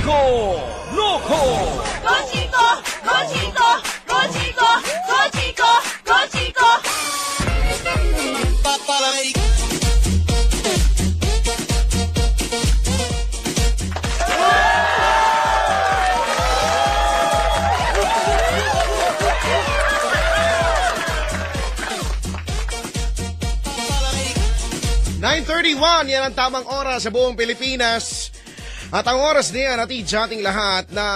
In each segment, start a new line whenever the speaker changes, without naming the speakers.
Chico Loco!
Go Chico! Go Chico! Go Chico! Go Chico! Go Chico!
.31, yan ang tamang oras sa buong Pilipinas. At ang oras niyan, natid sa ating lahat na...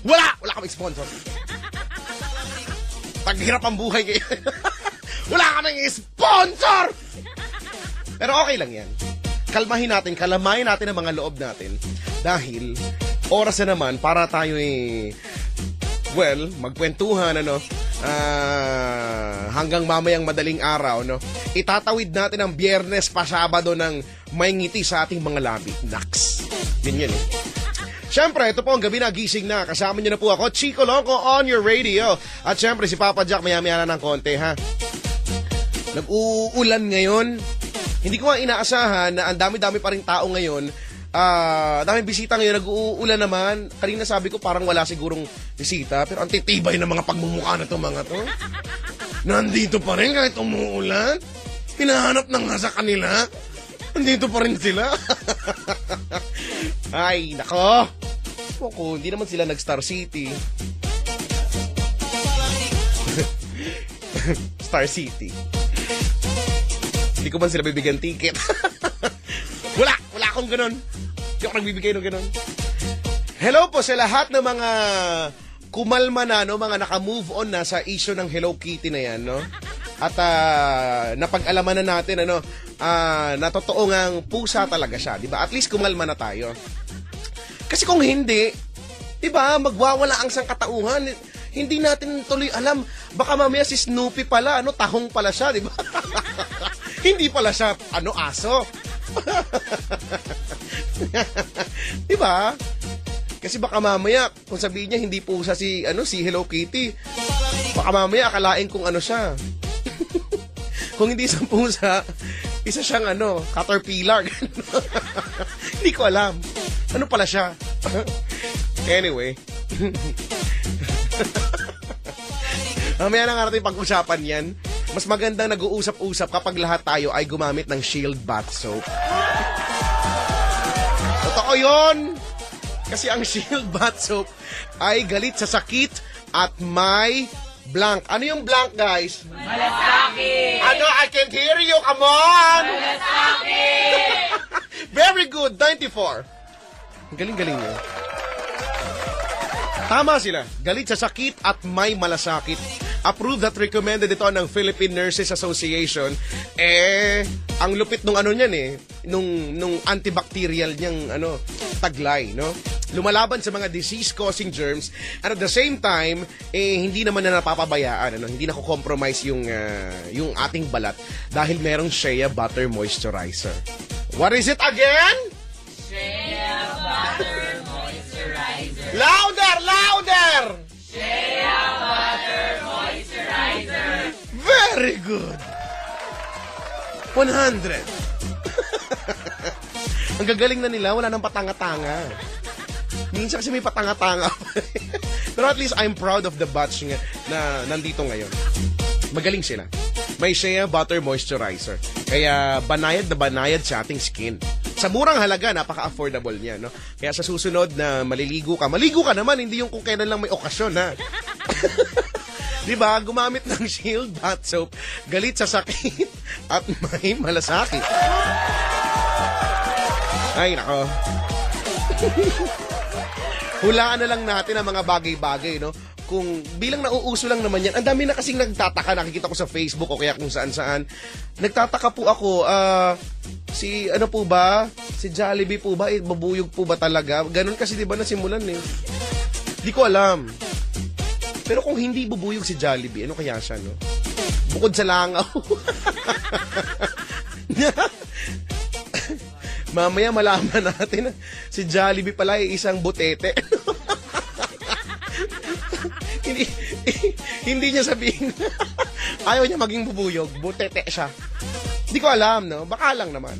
Wala kaming sponsor. Paghirap ang buhay kayo. Wala kaming sponsor! Pero okay lang yan. Kalamahin natin ang mga loob natin. Dahil, oras na naman para tayo magkwentuhan, hanggang mamayang madaling araw, itatawid natin ang Biyernes pa Sabado ng may ngiti sa ating mga labi. Naks. Ganyan Siyempre, ito po ang gabi na gising na. Kasama niyo na po ako, Chico Loco on your radio. At siyempre, si Papa Jack, maya-maya na ng konti, ha? Nag-uulan ngayon. Hindi ko nga inaasahan na ang dami-dami pa rin tao ngayon. Daming bisita ngayon, nag-uulan naman. Kanina sabi ko parang wala sigurong bisita, pero ang titibay ng mga pagmumukha na itong mga to. Nandito pa rin kahit umuulan. Hinahanap na nga sa kanila. Nandito pa rin sila. Ay, nako. Hindi naman sila nag-Star City. Star City. Hindi ko man sila bibigyan ticket. Wala akong ganun. Hindi ako nagbibigay ng ganun. Hello po sa lahat ng mga kumalma na, mga naka-move on na sa issue ng Hello Kitty na yan, At napag-alaman na natin, na totoo ngang pusa talaga siya, di ba? At least kumalma na tayo. Kasi kung hindi, di ba, magwawala ang sangkatauhan. Hindi natin tuloy alam. Baka mamaya si Snoopy pala, tahong pala siya, di ba? Hindi pala siya, aso. Di ba? Kasi baka mamaya kung sabihin niya hindi pusa si Hello Kitty, baka mamaya akalain kung siya. Kung hindi sa pusa, isa siyang caterpillar. Hindi ko alam. Ano pala siya? Anyway. Mamaya na nga natin pag-usapan yan. Mas magandang nag-uusap-usap kapag lahat tayo ay gumamit ng Shield Bath Soap. Totoo yun! Kasi ang Shield Bath Soap ay galit sa sakit at may blank. Ano yung blank, guys?
Malasakit!
I can't hear you! Come on!
Malasakit!
Very good! 94. Galing-galing niyo. Tama sila. Galit sa sakit at may malasakit. Approved at recommended ito ng Philippine Nurses Association. Ang lupit nung niyan nung antibacterial niyang taglay, lumalaban sa mga disease-causing germs, and at the same time, hindi naman na napapabayaan, hindi na ko-compromise yung ating balat dahil merong Shea Butter Moisturizer. What is it again?
Shea Butter Moisturizer.
Louder! Louder!
Shea Butter Moisturizer.
Very good! 100. Ang gagaling na nila, wala nang patanga-tanga. Minsan kasi may patanga-tanga. Pero at least I'm proud of the batch na nandito ngayon. Magaling sila. May Shea Butter Moisturizer. Kaya banayad na banayad sa ating skin. Sa murang halaga, napaka-affordable niya, Kaya sa susunod na maligo ka naman, hindi yung kung kailan lang may okasyon, ha? Diba? Gumamit ng Shield Bath Soap, galit sa sakit at may malasakit. Ay, nako. Hulaan na lang natin ang mga bagay-bagay, Kung bilang nauuso lang naman yan, ang dami na kasing nagtataka, nakikita ko sa Facebook o kaya kung saan-saan. Nagtataka po ako, si Jollibee po ba, babuyog po ba talaga? Ganun kasi diba nasimulan Di ko alam. Pero kung hindi bubuyog si Jollibee, ano kaya siya, Bukod sa langaw. Mamaya malaman natin na si Jollibee pala ay isang butete. hindi niya sabihin. Ayaw niya maging bubuyog. Butete siya. Hindi ko alam, no? Baka lang naman.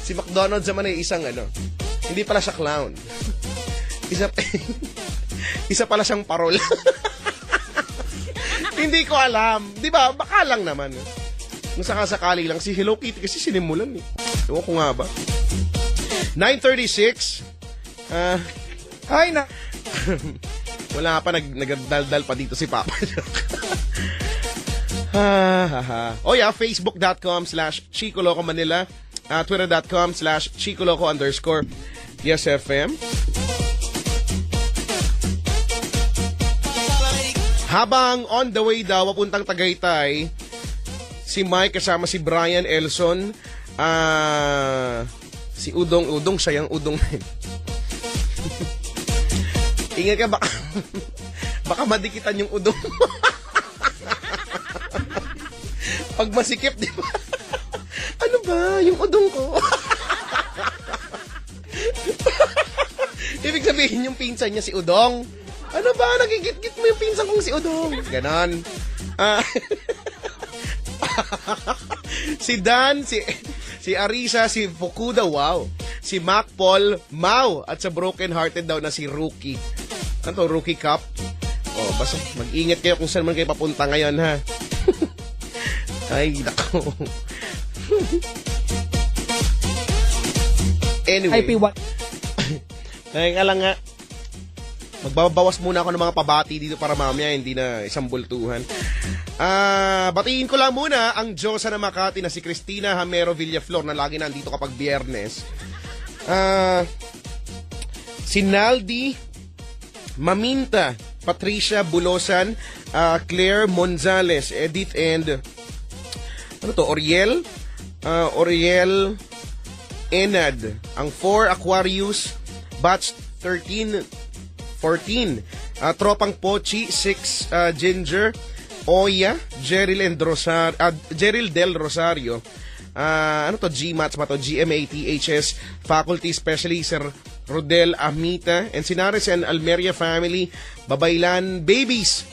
Si McDonald's naman ay isang hindi pala siya clown. Isa pala siyang parol. Hindi ko alam. Di ba? Baka lang naman. Kung sakasakali lang. Si Hello Kitty kasi sinimulan eh. Ewan ko nga ba. 9:36.
Ay na.
Wala pa. Nagdaldal pa dito si Papa. Oh yeah, facebook.com/Chico Loco Manila. Twitter.com/ChicoLoco_YesFM. Habang on the way daw, papuntang Tagaytay, si Mike kasama si Brian Elson, si Udong, sayang Udong na yun. Ingat ka, baka madikitan yung Udong. Pag masikip, di ba? Ano ba? Yung Udong ko. Ibig sabihin yung pinsan niya si Udong. Ano ba? Nagigit-git mo yung pinsan kong si Udong. Ganon. Si Dan, si Arisa, si Fukuda, wow. Si Mac Paul, Mau. At sa broken hearted daw na si Rookie. Ano to? Rookie Cup? Oh, basta mag-ingat kayo kung saan man kayo papunta ngayon, ha? Ay, nako. Anyway.
IP1.
Ay, lang nga. Magbabawas muna ako ng mga pabati dito para mamaya hindi na isang bultuhan. Batiin ko lang muna ang Diyosa na Makati na si Cristina Hamero Villaflor na lagi nandito kapag Biyernes. Si Naldi Maminta, Patricia Bulosan, Claire Monzales, Edith and Oriel Enad, ang 4 Aquarius, batch 13-14, Tropang Pochi, 6 Ginger, Oya, Jeril Del Rosario, GMATS ba to? GMATHS, Faculty Specialist, Sir Rodel Amita, and Sinares and Almeria Family, Babaylan Babies,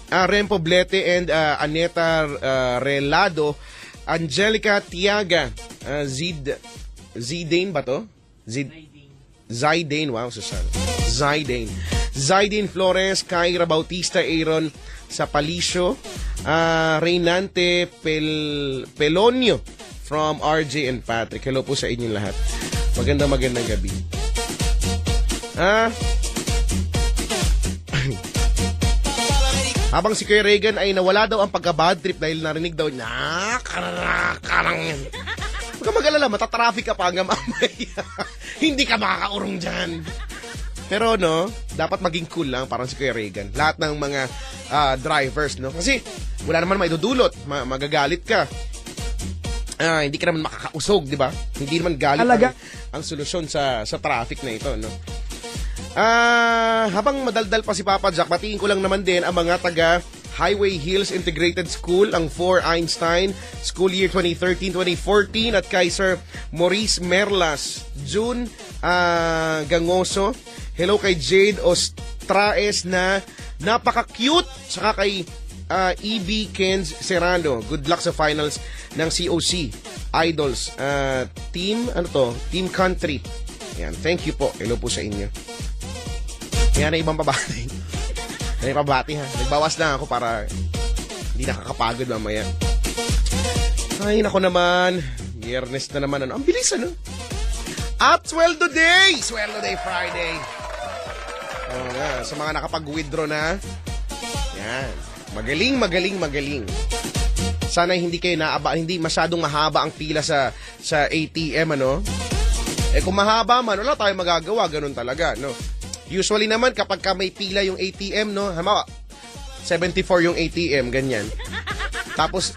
Rempo Blete and Aneta Relado, Angelica Tiaga, Zidane ba to? Zidane, wow, Susan. Zidane Flores, Kyra Bautista, Aaron Sapalicio, Reynante Pelonio from RJ and Patrick. Hello po sa inyong lahat. Magandang gabi. Habang si Kuya Reagan ay nawala daw ang pagka-bad trip dahil narinig daw niya, karang yan. Huwag ka mag-alala, matatraffic ka pa hanggang mamaya. Hindi ka makakaurong dyan. Pero dapat maging cool lang parang si Kuya Reagan. Lahat ng mga drivers, Kasi wala naman maidudulot, magagalit ka. Hindi ka naman makakausog, di ba? Hindi naman galit ang solusyon sa traffic na ito, Habang madaldal pa si Papa Jack, batiin ko lang naman din ang mga taga Highway Hills Integrated School, ang 4 Einstein, school year 2013-2014, at kay Sir Maurice Merlas, June Gangoso, hello kay Jade Ostraes na napaka-cute, saka kay EB Kenz Serrano, good luck sa finals ng COC Idols, Team Country. Yan, thank you po, hello po sa inyo. Yan na ibang pabati. Yan yung pabati, ha. Nagbawas na ako para hindi nakakapagod mamaya. Ay, nako naman. Biyernes na naman. Ang bilis, At Sweldo Day! Sweldo Day Friday. Sa mga nakapag-withdraw na. Yan. Magaling. Sana hindi kayo hindi masyadong mahaba ang pila sa ATM, kung mahaba man, wala tayong magagawa. Ganun talaga, Usually naman, kapag may pila yung ATM, halimbawa, 74 yung ATM, ganyan. Tapos,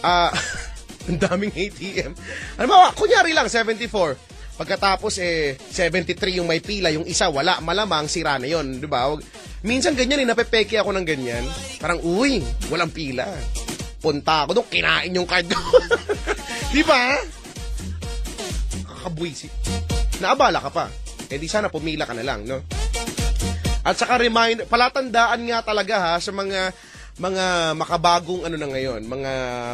ang daming ATM. Halimbawa, kunyari lang, 74. Pagkatapos, 73 yung may pila, yung isa, wala, malamang, sira na yun, di ba? Minsan ganyan, napepeke ako ng ganyan. Parang, uy, walang pila. Punta ako doon, kinain yung card ko. Di ba? Kakabwisit. Naabala ka pa. Di sana pumila ka na lang, At saka reminder, palatandaan nga talaga sa mga mga makabagong ano na ngayon, mga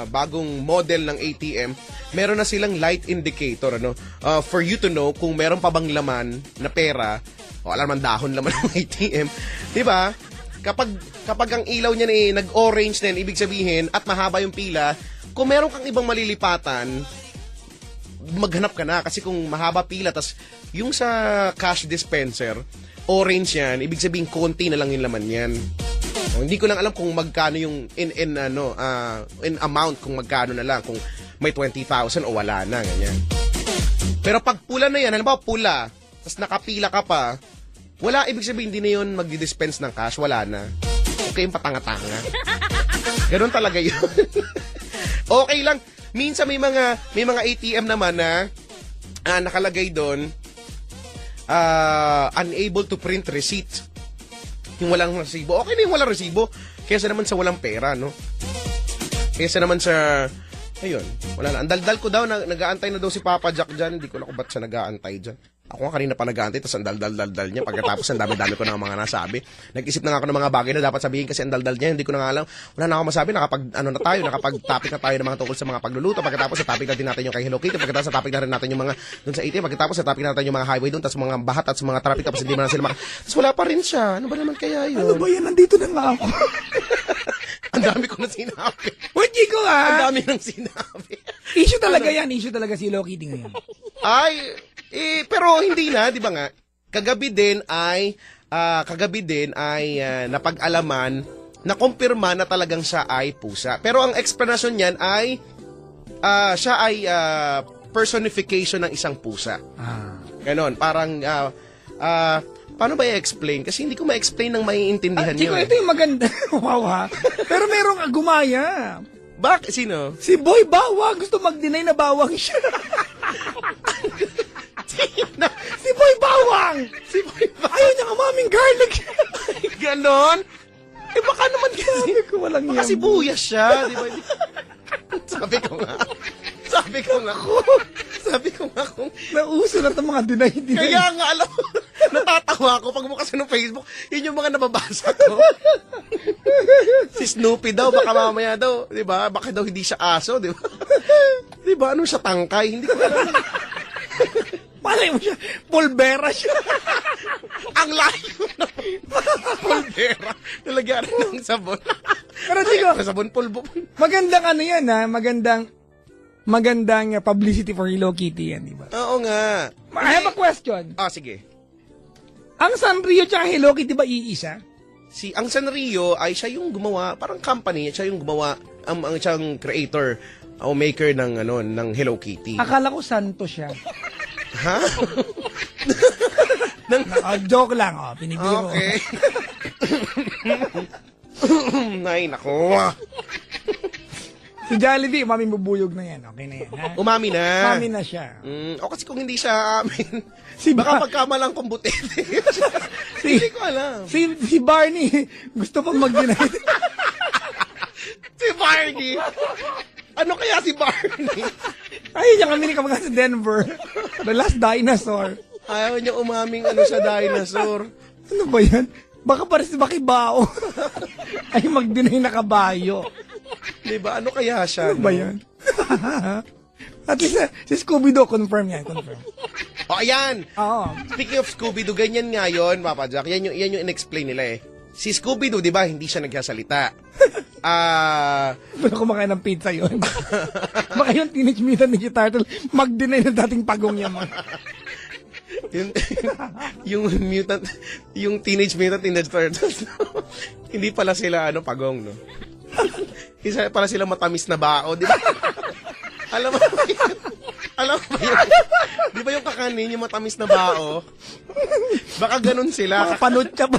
bagong model ng ATM, meron na silang light indicator, ano, for you to know kung meron pa bang laman na pera, o alam man dahon laman ng ATM, di ba? Kapag ang ilaw niya nag-orange na yan, ibig sabihin, at mahaba yung pila, kung meron kang ibang malilipatan, maghanap ka na. Kasi kung mahaba pila, tas yung sa cash dispenser, orange yan, ibig sabihin, konti na lang yung laman yan. O, hindi ko lang alam kung magkano yung in amount, kung magkano na lang, kung may 20,000 o wala na, ganyan. Pero pag pula na yan, halimbawa pula, tas nakapila ka pa, wala, ibig sabihin, hindi na yun magdi-dispense ng cash, wala na. Okay yung patanga-tanga. Ganun talaga yun. Okay lang. Minsan may mga ATM naman na nakalagay doon, unable to print receipt. Yung walang resibo. Okay na yung walang resibo. Kaysa naman sa walang pera, no? Kaysa naman sa, ayun, wala na. Ang daldal ko daw, nag-aantay na daw si Papa Jack dyan. Hindi ko lang kung ba't siya nag-aantay dyan. Ako nga kanina pa nag-aantay, tapos ang daldal niya. Pagkatapos ang dami-dami ko na mga nasabi. Nag-isip na nga ako ng mga bagay na dapat sabihin kasi ang daldal niya. Hindi ko na nga alam. Wala na ako masabi. Nakapag-topic na tayo ng mga tungkol sa mga pagluluto. Pagkatapos sa topic natin yung kay Hello Kitty. Pagkatapos sa topic na rin natin yung mga dun sa ATM. Pagkatapos sa topic natin yung mga highway dun. Tapos mga bahat at mga traffic. Tapos hindi mo na sila Tapos wala pa rin siya. Ano ba naman kaya yun?
Ano ba yan? Nandito na nga ako.
Ang dami ko na sinabi.
Hindi ko
Ang dami nang sinabi.
Issue talaga yan. Issue talaga si Hello Kitty ngayon.
Ay, pero hindi na, di ba nga? Kagabi din ay napag-alaman na kumpirma na talagang siya ay pusa. Pero ang explanation niyan ay siya ay personification ng isang pusa. Ganon, parang paano ba i-explain? Kasi hindi ko ma-explain ng maiintindihan niyo.
Ito yung maganda. Wow, ha? Pero merong gumaya.
Bakit? Sino?
Si Boy Bawang. Gusto mag-deny na bawang siya. Si Boy Bawang!
Si Boy Bawang.
Ayaw niya kamaming garlic.
Ganon? Baka naman kasi.
Sabi ko walang
Baka
yan.
sibuyas siya, di ba? Sabi ko nga kung
Nauso na itong mga deny.
kaya nga, alam mo, natatawa ako pag bukas ng Facebook, yun yung mga nababasa ko. Si Snoopy daw, baka mamaya daw, di ba? Baka daw hindi siya aso, di ba? Di ba? Ano siya, tangkay? Hindi ko alam.
Malay mo siya, pulbera siya.
Ang layo na pulbera. Nalagyan ng sabon.
Pero di ko,
Sabon pulbo.
magandang ano yan ha, magandang publicity for Hello Kitty yan, di ba?
Oo nga.
I have a question.
Sige.
Ang Sanrio tsaka Hello Kitty ba iisa?
Ang Sanrio ay siya yung gumawa, parang company, siya yung gumawa, ang siyang creator o maker ng ng Hello Kitty.
Akala ko santo siya.
Ha?
Joke lang, pinipili ko.
Okay. Nay, nako.
Si Jollibee, umaming bubuyog na yan. Okay na yan, ha?
Umami na.
Umami na siya.
O kasi kung hindi siya amin,
Baka
pagkamalang kong butete. Hindi ko alam.
Si Barney, gusto pa mag-deny.
Si Barney. Ano kaya si Barney?
Ayun niya kami ni kamagana sa Denver. The Last Dinosaur.
Ayaw niya umaming sa dinosaur.
Ano ba yan? Baka parang si Bakibao. Ay mag-deny na kabayo.
Diba? Ano kaya siya?
Ano ba yan? At least si Scooby-Doo, confirm yan, confirm.
Ayan!
Oo.
Speaking of Scooby-Doo, ganyan nga yun, Papa Jack. Yan yung in-explain nila eh. Si Scooby-Doo, di ba, hindi siya nagsasalita.
Wala kumakain ng pizza yun. Baka yung Teenage Mutant Ninja Turtle, mag-deny na dating pagong niya mo.
yung Teenage Mutant Ninja Turtles, hindi pala sila pagong, no? Isa pala sila matamis na bao, di ba? Alam mo ba yun? Di ba yung kakanin, yung matamis na bao? Baka ganun sila.
Mga panutya ba?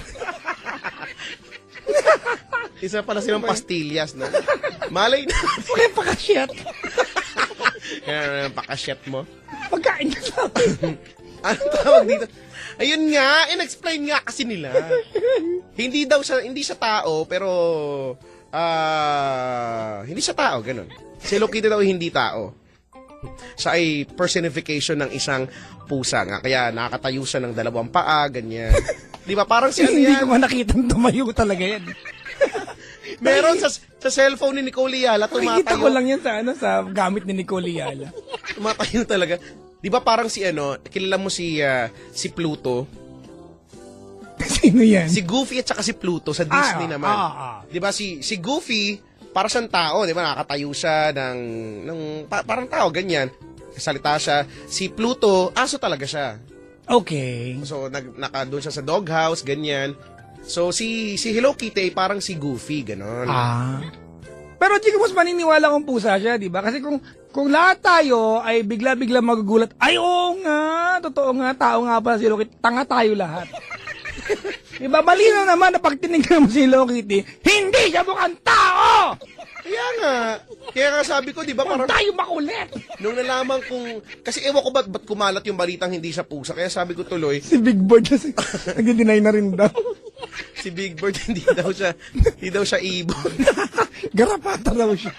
Isa pala silang pastillas, no? Malay na.
May pakasyat.
Yan, pakasyat mo.
Pagkain na sa akin.
Ano tawag dito? Ayun nga, in-explain nga kasi nila. Hindi siya tao, pero hindi siya tao, ganun. Si Hello Kitty daw hindi tao. Siya ay personification ng isang pusa nga. Kaya nakakatayo siya ng 2 paa, ganyan. Di ba? Parang si
Hindi ko man nakitang tumayo talaga yan.
Meron sa cellphone ni Nicole Yala,
Nakikita
tumatayo.
ko lang yan sa gamit ni Nicole Yala.
Tumatayo talaga. Di ba parang si kilala mo si Pluto?
Sino yan?
Si Goofy at saka si Pluto sa Disney naman. Di ba si Goofy, para siyang tao, di ba? Nakakatayo siya ng parang tao, ganyan. Salita siya. Si Pluto, aso talaga siya.
Okay.
So, doon siya sa doghouse, ganyan. So, si Hello Kitty ay parang si Goofy, ganon.
Pero Chico, mas maniniwala kung pusa siya, di ba? Kasi kung lahat tayo ay bigla-bigla magugulat, ay oo nga, totoo nga, tao nga pala si Hello Kitty, tanga tayo lahat. Diba, malinaw naman na pag tinignan mo si Hello Kitty, hindi siya mukhang tao!
Kaya nga sabi ko, di ba,
Huwag
parang
tayo makulit!
nung nalaman kong, kasi ewan ko ba't kumalat yung balitang hindi siya pusa, kaya sabi ko tuloy,
Si Big Bird kasi, nag-deny na rin daw.
si Big Bird, hindi daw siya ibon.
Garapata daw siya.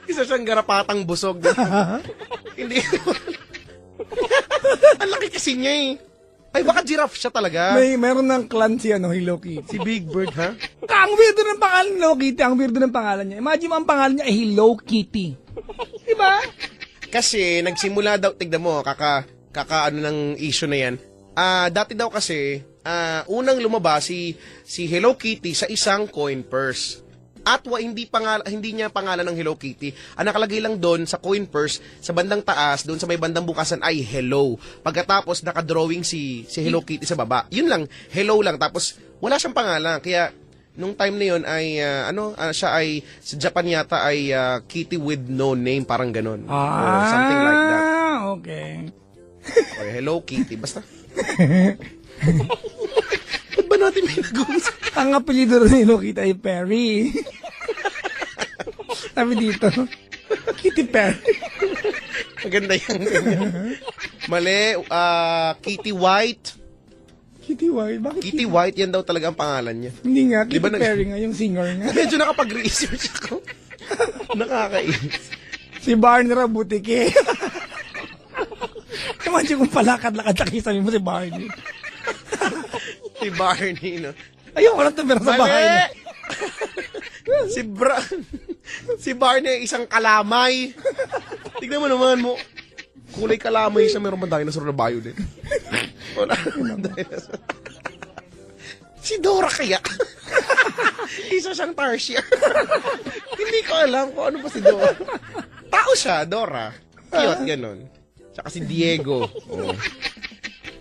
Isa siyang garapatang busog. Hindi. Ang laki kasi niya eh. Ay, baka giraffe siya talaga.
Meron ng clan si Hello Kitty.
Si Big Bird, ha?
Ang weirdo ng pangalan ni Hello Kitty, ang weirdo ng pangalan niya. Imagine mo ang pangalan niya ay Hello Kitty. Diba?
Kasi, nagsimula daw, tignan mo, ano ng issue na yan. Dati daw kasi, unang lumabas si Hello Kitty sa isang coin purse. At hindi niya pangalan ng Hello Kitty. Ang nakalagay lang doon sa coin purse, sa bandang taas, doon sa may bandang bukasan ay hello. Pagkatapos nakadrawing si Hello Kitty sa baba. Yun lang, hello lang. Tapos wala siyang pangalan. Kaya nung time na yun ay siya ay sa Japan yata ay Kitty with no name, parang ganon. Or something like that.
Okay.
Or Hello Kitty, basta. Ba't ba natin may nag-uusap?
Ang apelido rin ni Hello Kitty ay Perry. Sabi dito, Kitty Perry.
Maganda yan. Mali, Kitty White.
Kitty White? Bakit
Kitty White, yan daw talaga ang pangalan niya.
Hindi nga,
Di
Kitty
ba
Perry nga, yung singer nga.
Medyo nakapag-research ako. Nakakainis.
Si Barney raw, butike. Imagine kung palakad-lakad laki sabi mo si Barney.
Si Barney, no?
Ayoko lang tumira sa bahay niya.
Si Barney ay isang kalamay. Tignan mo naman mo. Kulay kalamay siya, meron ba dinosaur na violet? Wala naman dinosaur. Si Dora kaya? Isa siyang Tarsier. Hindi ko alam kung ano pa si Dora. Tao siya, Dora. Cute, ganon. Tsaka si Diego. Oh.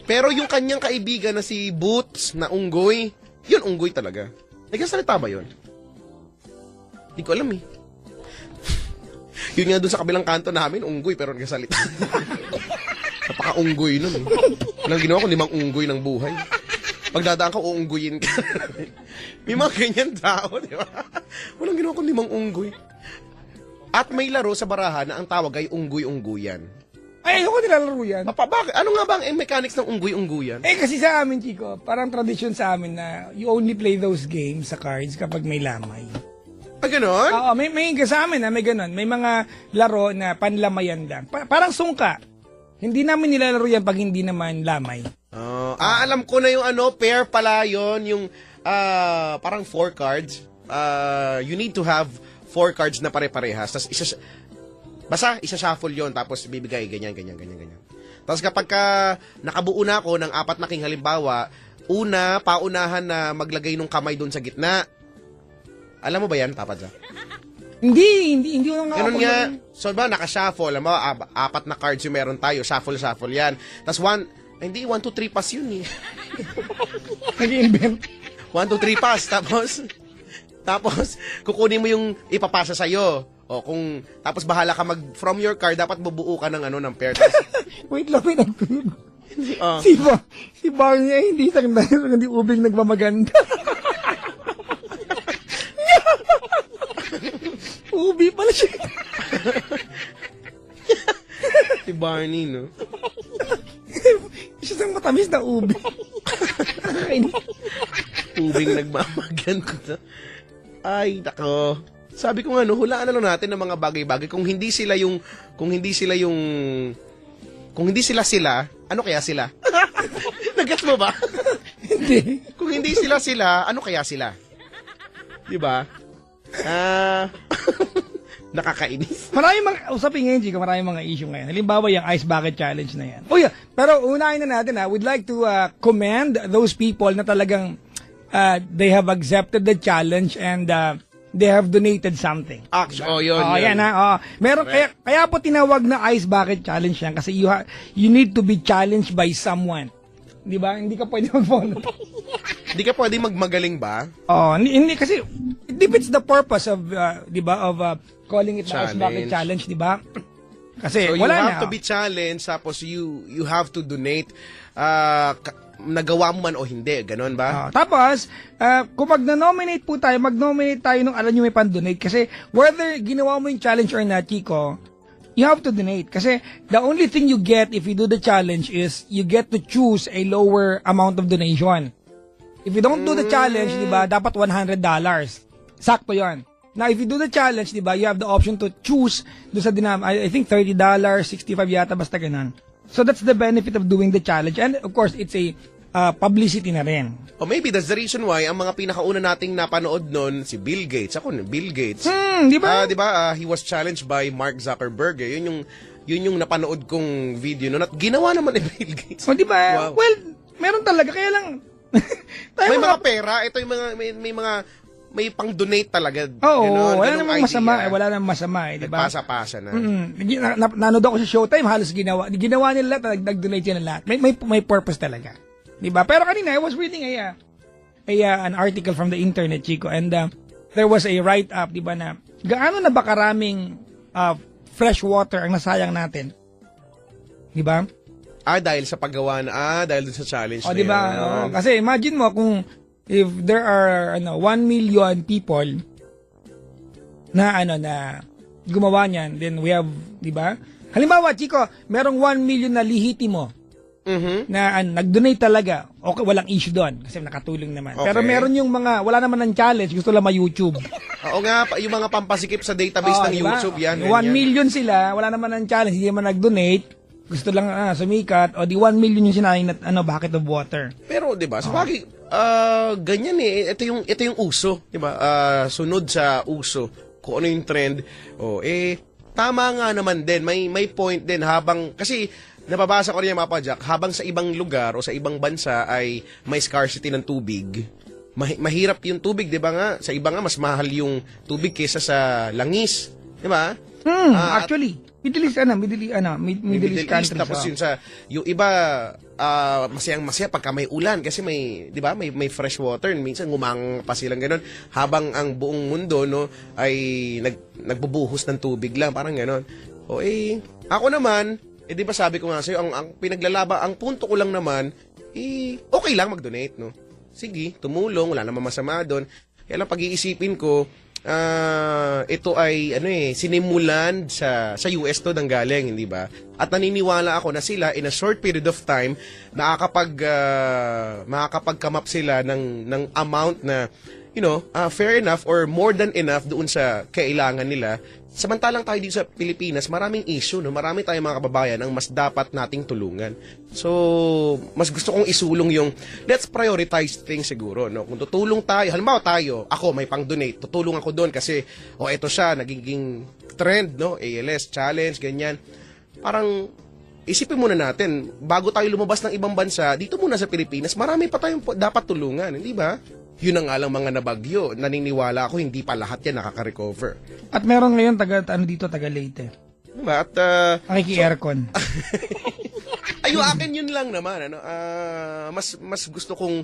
Pero yung kanyang kaibigan na si Boots na unggoy, yun unggoy talaga. Nagkasalita ba yun? Hindi ko alam eh. Yun nga dun sa kabilang kanto namin, unggoy pero nagkasalita. Napaka-unggoy nun eh. Walang ginawa ko, 5 unggoy ng buhay. Pagdadaan ka, uunggoyin ka. May mga ganyan tao, di ba? Walang ginawa ko, 5 unggoy. At may laro sa barahan na ang tawag ay unggoy-ungguyan.
Ay, ayoko nilalaro yan.
Bakit? Ano nga ba ang mechanics ng unggoy-ungguyan?
Kasi sa amin, Chico, parang tradisyon sa amin na you only play those games sa cards kapag may lamay.
Ganon?
Oo, may sa amin may ganon. May mga laro na panlamayan lang. Parang sungka. Hindi namin nilalaro yan pag hindi naman lamay.
Alam ko na yung pair pala yon, yung parang 4 cards. You need to have 4 cards na pare-parehas. Tapos isa-shuffle yon, tapos bibigay ganyan. Tapos kapag nakabuo na ako ng 4 na king halimbawa, paunahan na maglagay ng kamay doon sa gitna. Alam mo ba yan, Papa Jack?
Hindi ko nga.
Ganun nga. So, naka-shuffle. Alam mo, 4 na cards yung meron tayo. Shuffle yan. Tapos 1, 2, 3 pass yun eh.
Nag-invent.
1, 2, 3 pass. Tapos, kukunin mo yung ipapasa sa'yo. Tapos bahala ka from your card, dapat bubuo ka ng pair.
Wait lang, may nag-tweet. Si Barney ay hindi hindi ubing nagmamaganda. Ubi pala siya.
Si Barney, no?
Siya sang matamis na ubi.
Ubing nagmamaganda. Ay, nako. Sabi ko nga, hulaan na lang natin ng mga bagay-bagay. Kung hindi sila, ano kaya sila? Nag-gets mo ba?
Hindi.
Kung hindi sila, ano kaya sila? Di ba? Nakakainis.
Maraming mga, usapin ngayon, Chico, maraming mga issue ngayon. Halimbawa, yung Ice Bucket Challenge na yan. Oh yeah, pero unahin na natin, we'd like to commend those people na talagang they have accepted the challenge and they have donated something.
Actually, yun.
Yan ha. Meron, kaya po tinawag na Ice Bucket Challenge yan kasi you need to be challenged by someone. Di ba? Hindi ka pwede mag-follow.
Hindi ka pwede magmagaling ba?
Hindi kasi it defeats the purpose of, di ba, of calling it the Ice Bucket Challenge, di ba? Kasi
So you
wala
have to be challenged, tapos you have to donate, nagawa mo man o hindi, ganon ba?
Tapos, kung mag-nominate po tayo, mag-nominate tayo nung alam nyo may pan-donate. Kasi whether ginawa mo yung challenge or not, Chico, you have to donate. Kasi the only thing you get if you do the challenge is you get to choose a lower amount of donation. If you don't do the challenge, di ba, dapat $100. Sakto yon. Now, if you do the challenge, di ba, you have the option to choose do sa I think $30, $65 yata, basta ganun. So that's the benefit of doing the challenge. And of course, it's a publicity na rin.
Or maybe that's the reason why ang mga pinakauna nating napanood nun, si Bill Gates. Ako, Bill Gates.
Di ba?
Di ba, he was challenged by Mark Zuckerberg. Yun yung napanood kong video nun. At ginawa naman ni Bill Gates.
Di ba?
Wow.
Well, meron talaga. Kaya lang,
may mga pera. Ito yung mga, may pang-donate talaga.
Oo, wala namang masama. Wala namang masama, di ba?
Pasa-pasa na.
Nanood ako sa Showtime, halos ginawa nila lahat, nag-donate yan lahat. May purpose talaga. Di ba? Pero kanina, I was reading an article from the internet, Chico, and there was a write-up, di ba, na gaano na ba karaming fresh water ang nasayang natin? Di ba?
Dahil sa paggawa dahil dun sa challenge na
di ba?
yan.
Kasi imagine mo kung if there are 1 million people na gumawa niyan, then we have, di ba? Halimbawa, Chico, merong 1 million na lihitimo na nag-donate talaga. Okay, walang issue doon kasi nakatulong naman.
Okay.
Pero meron yung mga wala naman ng challenge, gusto lang ma-YouTube.
Oo nga, yung mga pampasikip sa database ng
diba?
YouTube, yan.
1 million sila, wala naman ng challenge, hindi naman nag-donate. Gusto lang sumikat, o di 1 million yung sinayang na bucket of water.
Pero 'di ba, sabagay ganyan eh. Ito yung uso, 'di ba? Sunod sa uso kung ano yung trend. Tama nga naman din. May point din habang kasi nababasa ko rin yung mga Jack, habang sa ibang lugar o sa ibang bansa ay may scarcity ng tubig. Mahirap yung tubig, 'di ba nga? Sa iba nga mas mahal yung tubig kaysa sa langis, 'di ba?
Actually, Middle East countries.
Tapos yung iba masayang-masaya pagka may ulan kasi may, 'di ba? May fresh water, minsan ngumang pa silang ganoon habang ang buong mundo ay nagbubuhos ng tubig lang, parang ganoon. Ako naman, 'di ba sabi ko nga sa'yo, ang pinaglalaba, ang punto ko lang naman, okay lang mag-donate, no? Sige, tumulong, wala namang masama doon. Kaya lang pag-iisipin ko, ito ay sinimulan sa US to nanggaling, hindi ba? At naniniwala ako na sila in a short period of time makakapag-come up sila ng amount na fair enough or more than enough doon sa kailangan nila. Samantalang tayo dito sa Pilipinas, maraming issue, marami tayong mga kababayan ang mas dapat nating tulungan. So, mas gusto kong isulong yung let's prioritize things siguro, no? Kung tutulong tayo, halimbawa ako may pang-donate, tutulong ako doon kasi ito siya nagiging trend, no? ALS challenge, ganyan. Parang isipin muna natin, bago tayo lumabas ng ibang bansa, dito muna sa Pilipinas, marami pa tayong dapat tulungan, hindi ba? Yun ang alang mga nabagyo. Naniniwala ako, hindi pa lahat yan nakaka-recover.
At meron ngayon taga Leyte.
Diba? At,
Nakiki-aircon.
Akin yun lang naman. Mas gusto kong,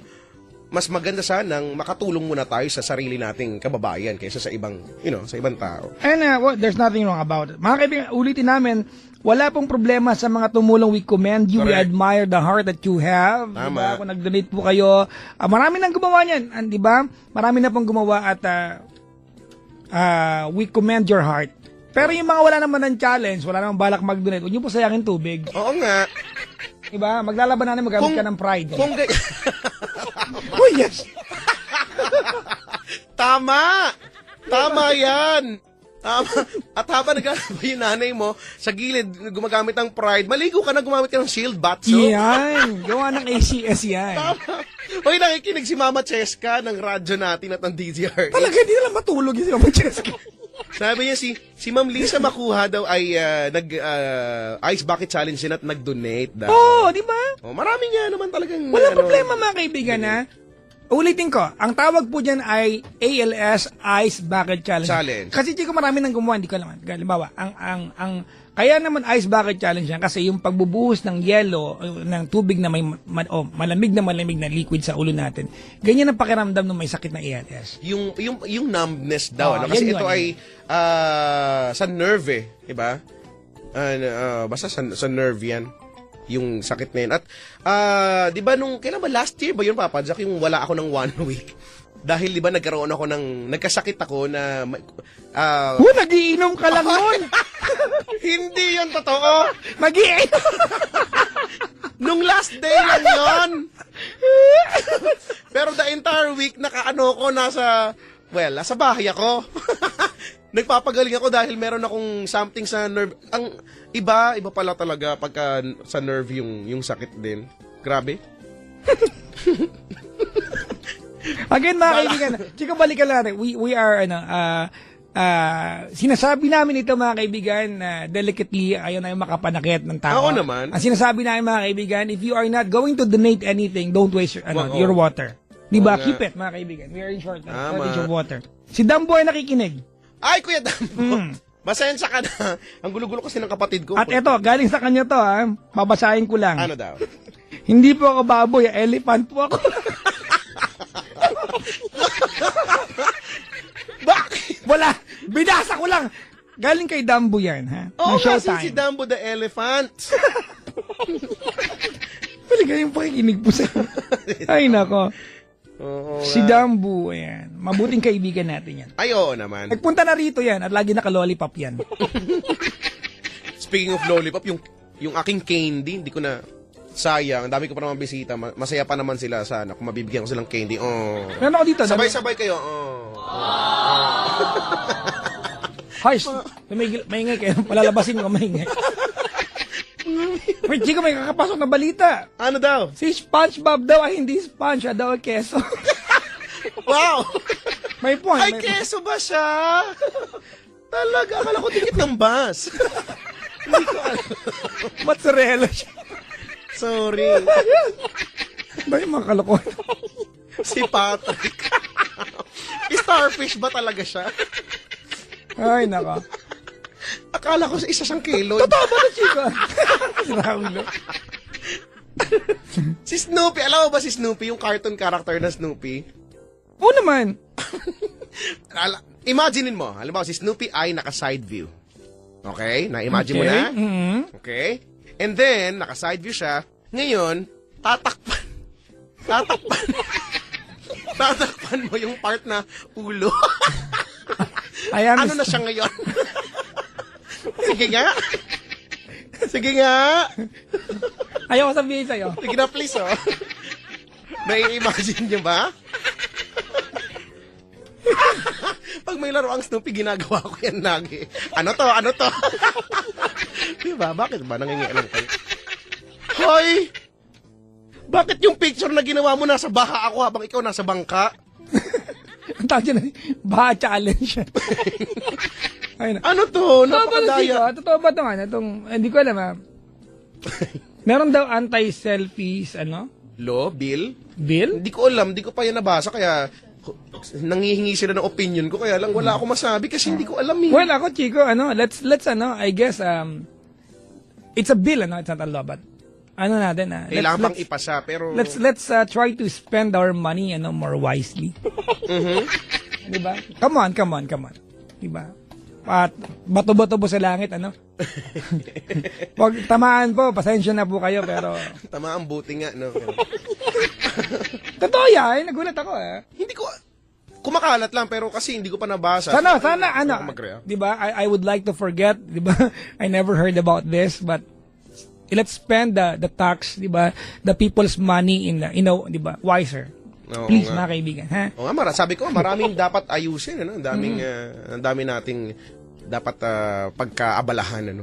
mas maganda sanang makatulong muna tayo sa sarili nating kababayan kaysa sa ibang, sa ibang tao.
And there's nothing wrong about it. Mga kaibigan, ulitin namin, wala pong problema sa mga tumulong. We commend you.
Correct.
We admire the heart that you have.
Tama.
Diba? Kung nag-donate po kayo, marami nang gumawa niyan. Di ba? Marami na pong gumawa at we commend your heart. Pero yung mga wala naman ng challenge, wala namang balak mag-donate, huwag niyo po sayangin tubig.
Oo nga.
Diba? Maglalaban na magamit ka ng pride.
Kung
Oh, yes!
Tama! Tama yan! Tama. At habang naglalaba yung nanay mo, sa gilid, gumagamit ng Pride, maligo ka na, gumamit ka ng shield bath soap.
Yan. Gawa ng ACS yan.
Hoy, nakikinig si Mama Cheska ng radyo natin at ng DZRH.
Talaga, di na lang matulog yung si Mama Cheska.
Sabi niya, si Ma'am Lisa Makuha daw ay Ice Bucket Challenge din at nag-donate daw.
Oo, di ba?
Oh, marami nga naman talagang...
Walang problema mga kaibigan ha. Ulitin ko, ang tawag po dyan ay ALS Ice Bucket Challenge. Kasi Chico, marami nang gumawa, hindi ko alam. Halimbawa, kaya naman Ice Bucket Challenge yan kasi yung pagbubuhos ng yelo, ng tubig na may malamig na liquid sa ulo natin, ganyan ang pakiramdam ng may sakit na ALS.
Yung numbness daw. Kasi ito ay sa nerve diba? Basta sa nerve yan. Yung sakit na yun. At, di ba kailan ba last year ba yun, Papa Jack, yung wala ako ng 1 week? Dahil, di ba, nagkasakit ako na,
Nagiinom ka lang nun!
hindi yun totoo!
Nagiinom!
Nung last day lang yun! Pero the entire week, nasa bahay ako. Nagpapagaling ako dahil meron akong something sa nerve. Ang iba pala talaga pagka sa nerve yung sakit din. Grabe.
Again, mga kaibigan, Chico, balikan natin. We are, sinasabi namin ito, mga kaibigan, delicately, ayaw na yung makapanakit ng tao.
Oo naman.
Ang sinasabi namin, mga kaibigan, if you are not going to donate anything, don't waste your water. Diba? Keep it, mga kaibigan. We are in shortage of water. Si Dambo ay nakikinig.
Ay, Kuya Dambo. Masensya ka na. Ang gulo-gulo kasi ng kapatid ko.
At eto, galing sa kanya to, ha. Babasahin ko lang.
Ano daw?
Hindi po ako baboy, elephant po ako.
Bakit?
Wala. Binasa ko lang. Galing kay Dambo yan, ha?
Oo,
Ng
kasi si Dambo the elephant.
Talaga yung pakikinig po sa Ay, nako.
Oo,
Si Dambo, ayan. Mabuting kaibigan natin yan.
Ay, oo naman.
Nagpunta na rito yan at lagi naka-lollipop yan.
Speaking of lollipop, yung aking candy, hindi ko na... Sayang, ang dami ko pa naman bisita. Masaya pa naman sila sana kung mabibigyan ko silang candy. Oh.
Meron ako dito.
Sabay-sabay kayo. Oh.
Harsh, maingay kayo. Palalabasin ko, maingay. Wait, Chico, may kakapasok na balita.
Ano daw?
Si SpongeBob daw ay hindi sponge, siya daw ay keso.
Wow!
May point.
Ay, keso ba siya? Talaga, akala ko tikit ng bus. Hindi ko alam.
Mozzarella siya.
Sorry.
Ba yung mga kalokohan?
Si Patrick. Starfish ba talaga siya?
Ay, naka.
Akala ko isa siyang kilo.
Totoo ba na, Chico? Si Raulo.
Si Snoopy, alam mo ba si Snoopy? Yung cartoon character na Snoopy?
Oo naman.
Imaginein mo, alam mo, si Snoopy ay naka-side view. Okay? Na-imagine mo na?
Mm-hmm.
Okay? And then, naka-side view siya. Ngayon, tatakpan mo yung part na ulo. Ano na siya ngayon? Sige nga.
Ayaw ko sabihin sa'yo.
Sige na, please, oh. Nai-imagine niyo ba? Pag may laro ang Snoopy, ginagawa ko yan lagi. Ano to? Diba? Bakit ba? Nangingialam kayo. Hoy! Bakit yung picture na ginawa mo nasa baha ako habang ikaw nasa bangka?
Ang tawag dyan, baha challenge. Ay, na.
Ano to? Napakadaya.
Totoo ba itong, hindi ko alam, ha? Meron daw anti-selfies,
Bill?
Bill?
Hindi ko alam, hindi ko pa yan nabasa, kaya nangihingi sila ng opinion ko, kaya lang wala ako masabi kasi hindi ko alam eh.
Well, ako, Chico, let's I guess, it's a bill, it's not a law, but, natin,
kailangan pang ipasa, pero...
Let's try to spend our money, more wisely.
Mm-hmm.
Diba? Come on. Diba? At bato-bato po sa langit, Pag tamaan po, pasensya na po kayo, pero...
Tamaan, buti nga, no?
Totoo yan, nagulat ako,
Hindi ko... Kumakalat lang, pero kasi hindi ko pa nabasa.
Sana, diba? I would like to forget, diba? I never heard about this, but let's spend the tax, diba? The people's money diba? Wiser.
Oo,
please,
nga.
mga kaibigan, ha?
Oo nga, sabi ko, maraming dapat ayusin, Ang dami nating dapat pagkaabalahan, ano.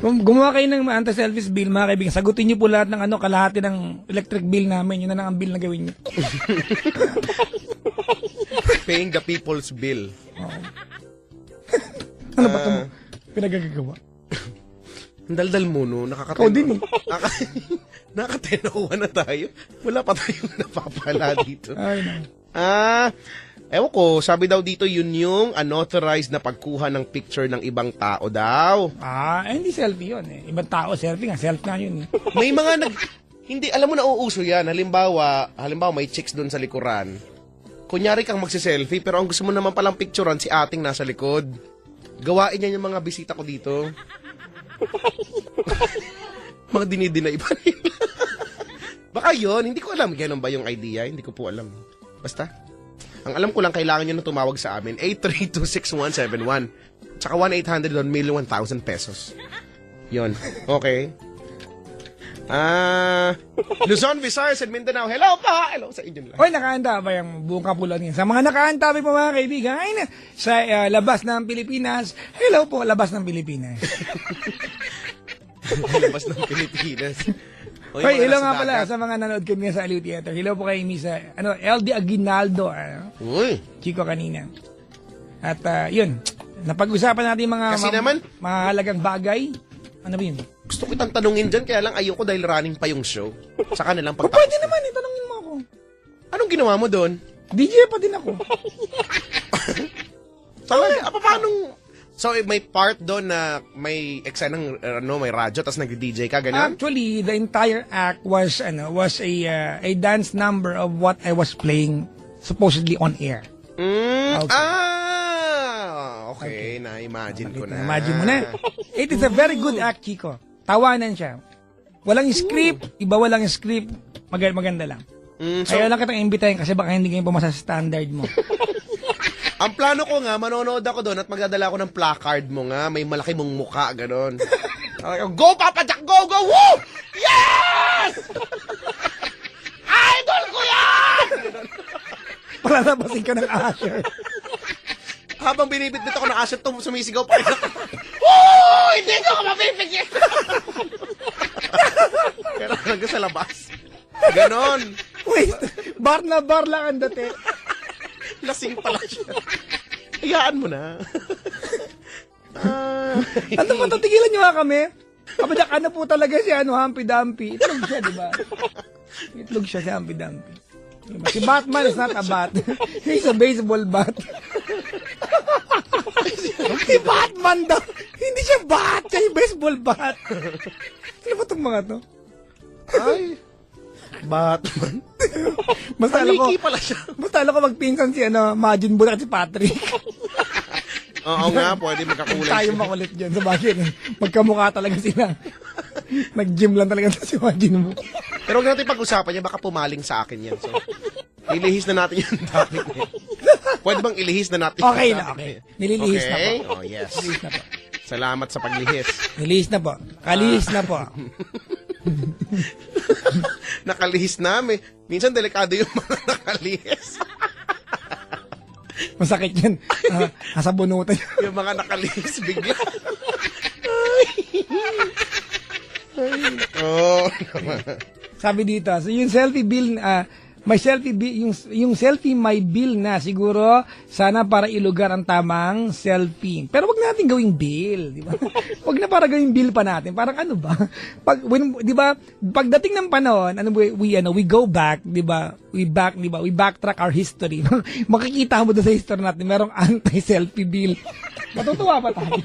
Kung gumawa kayo ng anti-selfies bill, mga kaibigan, sagutin niyo po lahat ng kalahati ng electric bill namin. Yun na lang ang bill na gawin niyo.
Paying the people's bill.
Ano ba ito pinagagagawa?
Ang daldal mo, no?
Ikaw din,
Nakatenowa na tayo. Wala pa tayong napapala dito.
Ay, no.
Ewan ko, sabi daw dito yun yung unauthorized na pagkuha ng picture ng ibang tao daw.
Hindi selfie yun eh. Ibang tao, selfie nga. Selfie nga yun eh.
May mga hindi, alam mo na uuso yan. Halimbawa may chicks doon sa likuran. Kunyari kang magsiselfie, pero ang gusto mo naman palang picturean si ating nasa likod. Gawain niya yung mga bisita ko dito. Mga dinidinay pa nila. Baka yun, hindi ko alam. Ganun ba yung idea? Hindi ko po alam. Basta, ang alam ko lang, kailangan nyo na tumawag sa amin. 8326171. Tsaka 1-800-1,000,000 pesos. Yun. Okay. Luzon, Visayas, and Mindanao. Hello pa! Hello sa inyo nila.
Hoy, nakahanda ba yung buong kapulan niya? Sa mga nakahanda po mga kaibigan, ay na, sa labas ng Pilipinas, hello po, labas ng Pilipinas.
Labas ng Pilipinas. O, yung
Hoy,
mga
hello
nasa
nga pala
dagat.
sa mga nanood kami sa Aliw Theater. Hello po kay Miss LD Aguinaldo,
Uy,
Chico kanina. At yun, napag-usapan natin yung mga
Kasi naman,
mahalagang bagay. Ano ba yun?
gusto ko itang tanungin dyan, kaya lang ayoko dahil running pa yung show. Saka na lang
O
pagtapos.
pwede naman, tanongin mo ako.
Anong ginawa mo doon?
DJ pa din ako.
Talaga? Paanong... So, may part doon na may eksenang, may radyo, tapos nag-DJ ka, ganyan?
Actually, the entire act was a dance number of what I was playing supposedly on air. Okay.
Okay, na-imagine ko na.
Imagine mo na. It is a very good act, Chico. Tawanan siya. Walang script, iba walang script, maganda lang.
So,
Kaya lang kitang imbitahin kasi baka hindi kayo pumasa sa standard mo.
ang plano ko nga, manonood ako doon at magdadala ako ng placard mo nga, may malaki mong muka, gano'n. Go, Papa Jack! Go, go! Woo! Yes! Idol ko yan!
Palalabasin ka ng Asher.
Habang binibitbit ako ng asset, sumisigaw pa rin ako. Woo! Hindi ko ka mapipigil! Pero hanggang sa labas. Ganon.
Wait, bar na bar lang ang dati.
Lasing pala siya. Hayaan mo na.
Ano ba, tigilan nyo nga kami? Kapadak, ano po talaga si Humpy Dumpy? Itlog siya, di ba? Itlog siya si Humpy Dumpy. Diba? Si Batman is not a bat. He's a baseball bat. Si Batman daw. Hindi siya bat. Siya yung baseball bat. Ano ba itong mga to?
Ay, Batman.
Basta alam ko,
Maliki pala siya.
basta alam ko magpinsan si Majin Budak at si Patrick.
Oo nga, pwede magkakulay
Tayo
siya.
makulit dyan sa bagay. Magkamukha talaga sila. Nag-gym lang talaga si Majin Budak.
Pero huwag natin pag-usapan niya, baka pumaling sa akin yan. So, ilihis na natin yung topic niya. Pwede bang ilihis na natin yung
Okay
topic
na, okay.
niya?
Nililihis na
Okay?
po.
Oh, yes.
Nililihis na po.
Salamat sa paglihis.
Nilihis na po. Kalihis na po.
Nakalihis namin. Minsan delikado yung mga nakalihis.
Masakit yan. Nasa bunutan yun.
Yung mga nakalihis bigla. Oh,
Sabi dito, so yung selfie bill, may selfie bill, yung selfie may bill na siguro sana para ilugar ang tamang selfie. Pero wag natin gawing bill, di ba? Wag na para gawing bill pa natin. Parang ano ba? Di ba? Pagdating ng panahon, we go back, di ba? We backtrack our history. Makikita mo doon sa history natin, merong anti-selfie bill. Matutuwa pa tayo.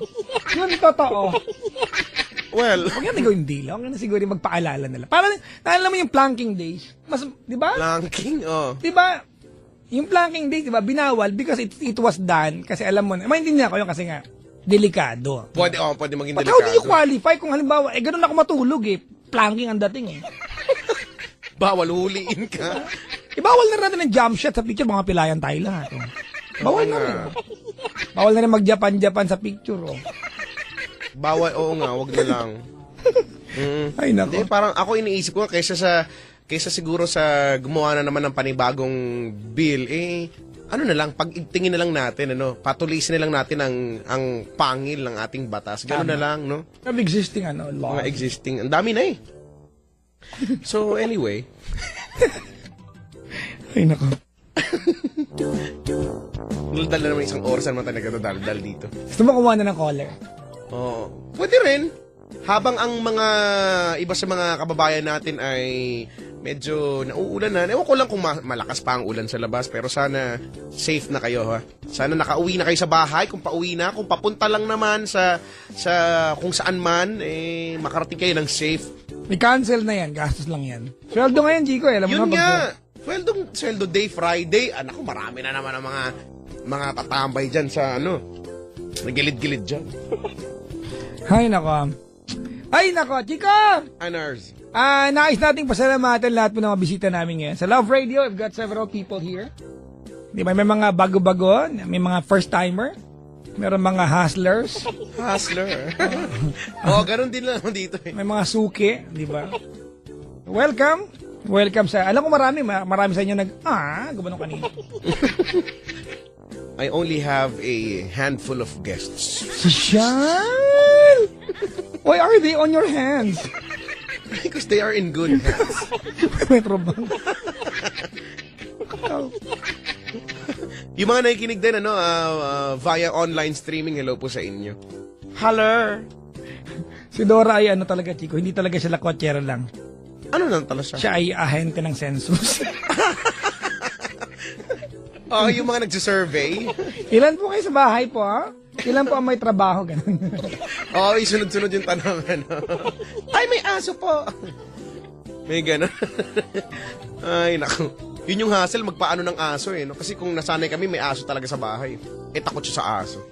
Yun, totoo.
well,
Huwag natin gawin deal. Huwag na siguro magpaalala nila. Parang, naalala mo yung planking days? Mas, di ba?
planking, oh.
Di ba? Yung planking days, di ba? Binawal because it was done. Kasi alam mo na, maintindihan ko yun kasi nga, delikado.
Pwede maging
But how do you
delikado.
qualify kung halimbawa, ganun ako matulog eh. Planking ang dating eh.
Bawal huliin ka.
Ibawal na natin ng jump shot sa picture, mga pilayan tayo lahat. Oh. Bawal na rin. Bawal na rin mag-Japan sa picture. Oh.
Bawal, oo nga, wag na lang.
Ay, nako.
Hindi, parang ako iniisip ko, kaysa siguro sa gumawa na naman ng panibagong bill, ano na lang, pag-tingin na lang natin, patulisin na lang natin ang pangil ng ating batas. Gano'n na lang, no?
Of existing, law.
Mga existing, ang dami na eh. So, anyway.
Ay, nako.
Dal na naman isang oras naman talaga dal dito.
Gusto mo kumuha na ng caller?
Oo. Pwede rin. Habang ang mga iba sa mga kababayan natin ay medyo nauulan na. Ewan ko lang kung malakas pa ang ulan sa labas, pero sana safe na kayo, ha. Sana nakauwi na kayo sa bahay, kung pauwi na, kung papunta lang naman sa kung saan man, makarating kayo ng safe.
May cancel na yan, gastos lang yan. Sweldo ngayon, Chico, alam mo
Yun
na
nga. Sweldo day, Friday. Naku, marami na naman ang mga tatambay dyan sa nagilid-gilid dyan.
Ay, nako, Chico!
Anars.
Nais nating pasalamatan lahat po ng mga bisita namin ngayon. Sa Love Radio, I've got several people here. Di ba, may mga bago-bago, may mga first-timer, meron mga hustlers,
Hustler. Ganun din lang dito eh.
may mga suki, di ba? Welcome sa, alam ko marami sa inyo gumanong kanina.
I only have a handful of guests.
Sosyal! Why are they on your hands?
Because they are in good hands.
May trabaho.
Yung mga nakikinig din, via online streaming, hello po sa inyo. Hello!
Si Dora ay talaga, Chico, hindi talaga siya lakwatsyera lang.
Ano nang tala siya?
Siya ay ahente ng census.
Yung mga nagsisurvey.
Ilan po kayo sa bahay po, ha? Ilan po ang may trabaho, ganun.
Isunod-sunod yung tanong, Ay, may aso po! May gano'n. Ay, naku. Yun yung hassle, magpaano ng aso eh. No? Kasi kung nasanay kami, may aso talaga sa bahay. Takot siya sa aso.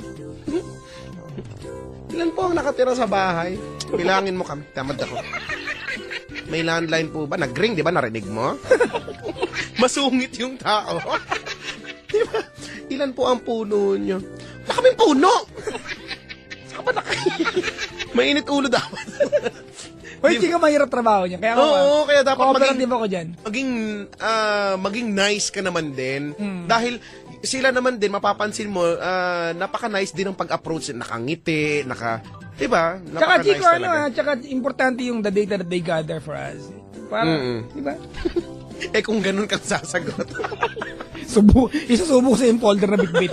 Ilan po ang nakatira sa bahay? Bilangin mo kami. Tamad ako. May landline po ba? Nag-ring, di ba? Narinig mo? Masungit yung tao. Diba? Ilan po ang puno nyo? Wala kaming puno! Saka ba mainit ulo dapat.
Uy, Chico, mahirap trabaho niya. Kaya
kaya dapat
cooperative ako dyan.
maging nice ka naman din. Dahil sila naman din, mapapansin mo, napaka-nice din ang pag-approach. Nakangiti, diba?
Tsaka,
Napaka-nice
Chico,
talaga.
tsaka importante yung the data that they gather for us. Para, diba?
Kung ganun kang sasagot.
Isusubok sa yung folder na bitbit.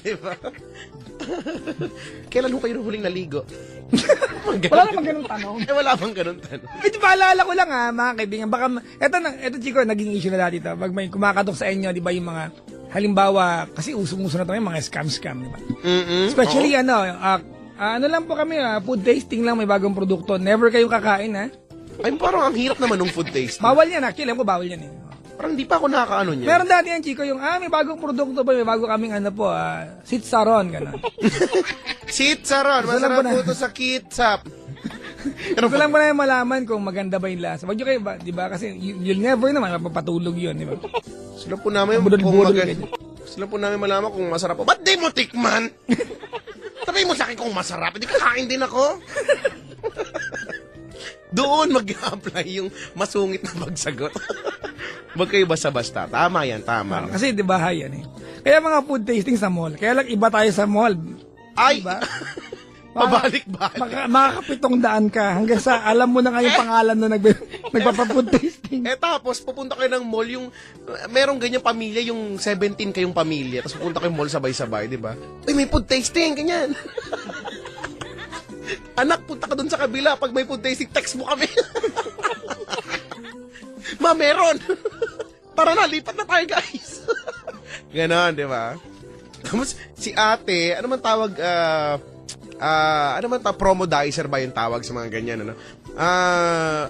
Diba? Kailan ho kayo huling naligo?
Wala namang ganun tanong.
Wala bang ganun tanong?
Ito, paalala ko lang mga kaibigan. Baka, eto Chico, naging issue na dati ito. Pag may kumakatok sa inyo, di ba, yung mga, halimbawa, kasi usong-uso na ito yung mga scam, di ba? Especially, ano lang po kami, food tasting lang, may bagong produkto. Never kayong kakain, ha?
Ay, parang ang hirap naman ng food taste.
Bawal yan, actually. Alam ko, bawal yan, eh.
Parang di pa ako nakakaano niya.
Meron dati yan, Chico, yung, may bagong produkto ba, may bago kaming, sitsaron, gano'n.
Sitsaron, masarap po ito sa kitsap.
Gusto lang mo na yung malaman kung maganda ba yung lasa. Wag nyo kayo ba, di ba? Kasi you'll never naman, mapapatulog yun, di ba?
Sila po namin Sila po namin malaman kung masarap po. Ba't di mo tikman? Sabihin mo sa akin kung masarap. Hindi kakain din ako. Doon mag-apply yung masungit na pagsagot. Wag kayo basta-basta. Tama yan, tama.
Kasi di ba yan eh. Kaya mga food tasting sa mall. Kaya lang iba tayo sa mall.
Ay!
Diba?
Pabalik-balik.
Makakapitong daan ka hanggang sa alam mo na nga yung pangalan na nagpapafood tasting.
Tapos pupunta kayo ng mall, yung merong ganyang pamilya, yung 17 kayong pamilya, tapos pupunta kayo mall sabay-sabay, di ba? Uy, may food tasting, ganyan. Anak, punta ka dun sa kabila, pag may food tasting, text mo kami. Ma, meron. Tara na, lipat na tayo, guys. Ganon, di ba? Tapos, si ate, ano man tawag, promodizer ba yung tawag sa mga ganyan, ano?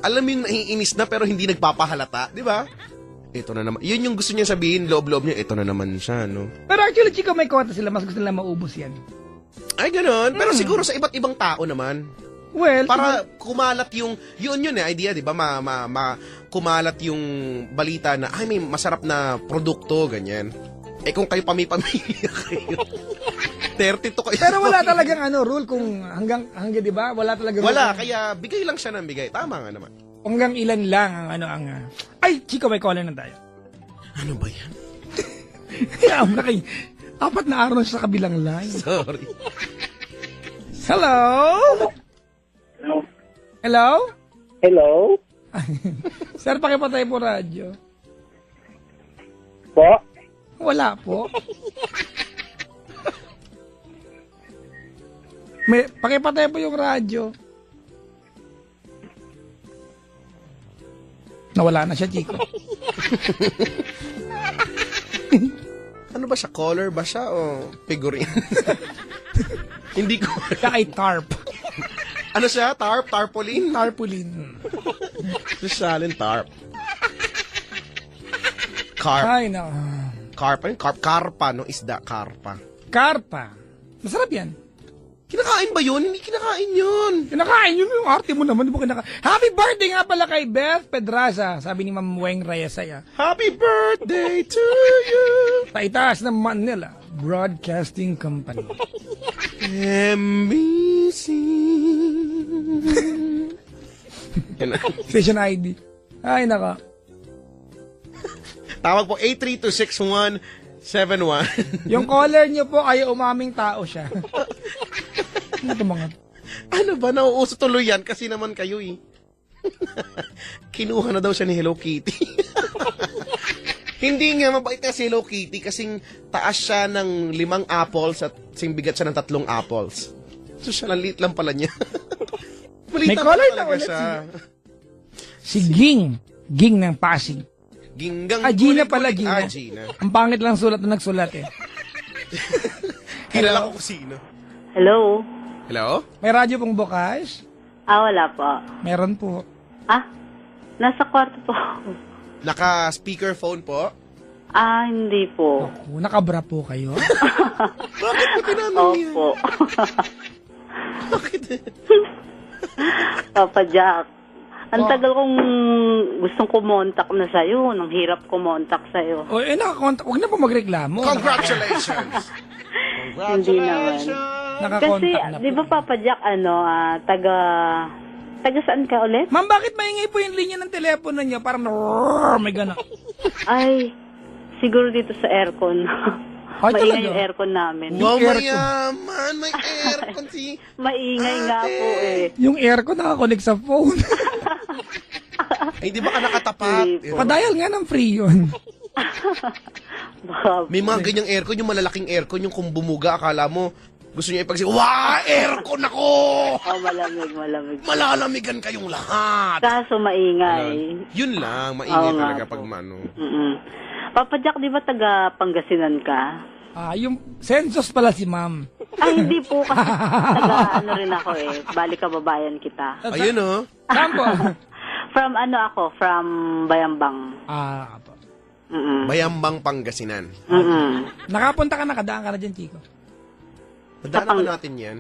Alam mo yung naiinis na pero hindi nagpapahalata, di ba? Ito na naman. Yun yung gusto niya sabihin, loob-loob niya, ito na naman siya, no?
Pero actually, Chico, may kwenta sila. Mas gusto nila maubos yan.
Ay, ganon. Pero siguro sa iba't ibang tao naman.
Well,
para kumalat yung, yun idea, di ba? Kumalat yung balita na, ay, may masarap na produkto, ganyan. Kung kayo pamilya kayo, 32 kayo.
Pero wala talagang rule kung hanggang di ba? Wala talagang
wala,
rule.
kaya bigay lang siya ng bigay. Tama nga naman.
Hanggang ilan lang ang Ay, Chico, may caller na tayo.
Ano ba yan?
Kaya apat na araw na siya sa kabilang line.
Sorry.
Hello? Hello?
Hello?
Sir, pakipatay po radyo.
Po?
Wala po. Pakipatay po yung radyo. Nawala na siya, Chico.
Ano ba siya? Color ba siya o figurine? Hindi ko.
Siya ay tarp.
Ano siya? Tarp? Tarpaulin?
Tarpaulin.
Susalin tarp. Carp.
Ay, no.
Carp. Ano? Carp. Karpa, no? Isda. Karpa.
Karpa. Masarap yan.
Kinakain ba yun? Hindi kinakain yun.
Kinakain yun yung arte mo naman. Di ba kinakain? Happy birthday nga pala kay Beth Pedraza. Sabi ni Ma'am Weng Reyesaya.
Happy birthday to you.
Taitaas ng Manila Broadcasting Company.
MBC. Yan na.
Station ID. Ay, naka.
Tawag po 8326171.
Yung caller niyo po ay umaming tao siya. Ano ito mga?
Ano ba? Nauuso tuloy yan kasi naman kayo eh. Kinuha na daw siya ni Hello Kitty. Hindi nga mabait na si Hello Kitty kasing taas siya ng 5 apples at sing bigat siya ng 3 apples. So siya liit lang pala niya.
May
Maliit
color
lang
na ulit
siya.
Si Ging. Ging ng Pasig.
Ginggang.
Gina pala, Gina.
Gina.
Ang pangit lang sulat na nagsulat eh.
Kilala ko kung sino.
Hello?
Hello?
May radyo pong bukas?
Wala po.
Meron po.
Nasa kwarto po.
Naka-speakerphone po?
Hindi po.
Opo, nakabra po kayo?
Bakit mo tinanong yan?
Opo.
Bakit?
Papa Jack. Ang tagal kong gustong kumontak na sa'yo. Nang hirap kumontak sa'yo.
O, nakakontak. Huwag na po magreklamo.
Congratulations!
Hindi naman. Kasi,
Nakakontak na po.
di ba Papa Jack, taga saan ka ulit?
Ma'am, bakit maingay po yung linya ng telepono niyo? Parang may gana.
Ay, siguro dito sa aircon.
Ay,
Maingay
talaga?
yung aircon namin.
Wow,
aircon.
mayaman! May aircon si...
Maingay nga po eh.
Yung aircon nakakonect sa phone.
Ay, di ba ka nakatapat?
Hindi po.
Padial nga ng free yun.
Baka,
May mga ganyang aircon, yung malalaking aircon, yung kung bumuga, akala mo, gusto niya ipagsi, wow, aircon ako!
malamig.
Malalamigan kayong lahat!
Kaso maingay.
Yun lang, maingay
Oo nga
talaga
po.
pag mano.
Papa Jack, di ba taga Pangasinan ka?
Yung census pala si ma'am.
Hindi po kasi taga rin ako eh. Bali kababayan kita.
Ayun oh.
Saan po?
From Bayambang.
Po.
Bayambang Pangasinan.
Nakapunta ka na, kadaan ka na dyan, Chico.
Nadaanan natin yan.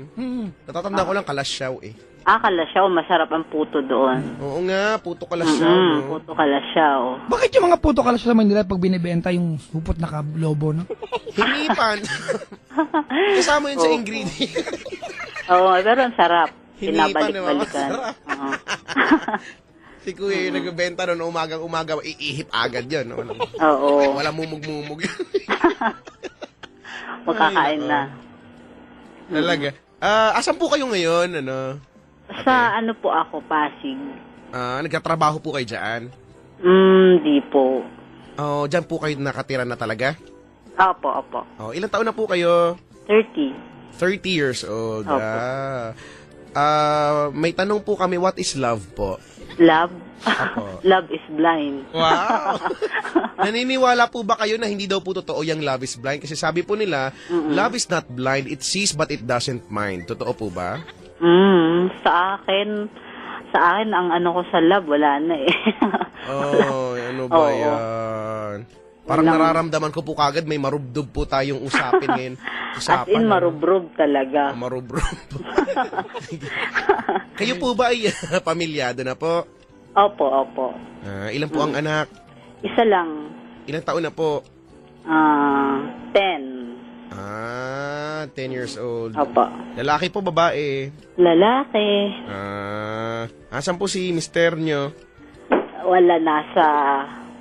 Natatanda ko lang Kalasyaw eh.
Kalasyaw, masarap ang puto doon.
Oo nga, puto Kalasyaw. No?
Puto Kalasyaw.
Bakit yung mga puto kalas sa Manila pag binibenta yung supot na lobo, no?
Hinipan. Kasama yun sa ingredient.
Oo, pero ang sarap.
Hinipan,
Pinabalik-balikan.
masarap. Si Kuya yung nagbebenta noon umagang-umaga, iihip agad yun. No?
Oo.
Wala mumug-mumug.
Magkakain na.
Talaga. Asan po kayo ngayon? Ano?
Sa ano po ako, Pasig.
Nagtatrabaho po kayo dyan?
Di po.
Oh, dyan po kayo nakatira na talaga?
Opo.
Oh, ilang taon na po kayo?
30.
30 years old.
Opo.
May tanong po kami, what is love po?
Love?
Opo.
Love is blind.
Wow! Naniniwala po ba kayo na hindi daw po totoo yung love is blind? Kasi sabi po nila, love is not blind, it sees but it doesn't mind. Totoo po ba?
Sa akin ang ano ko sa love, wala na eh.
Oh, ano ba
Oo.
yan? Parang nararamdaman ko po kagad may marubdob po tayong usapin ngayon.
As in, marubrob talaga.
Marubrob. Kayo po ba ay pamilyado na po?
Opo.
Ilan po ang anak?
Isa lang.
Ilang taon na po?
10.
10 years old.
Opo.
Lalaki po, babae?
Lalaki.
Asan po si mister nyo?
Wala, nasa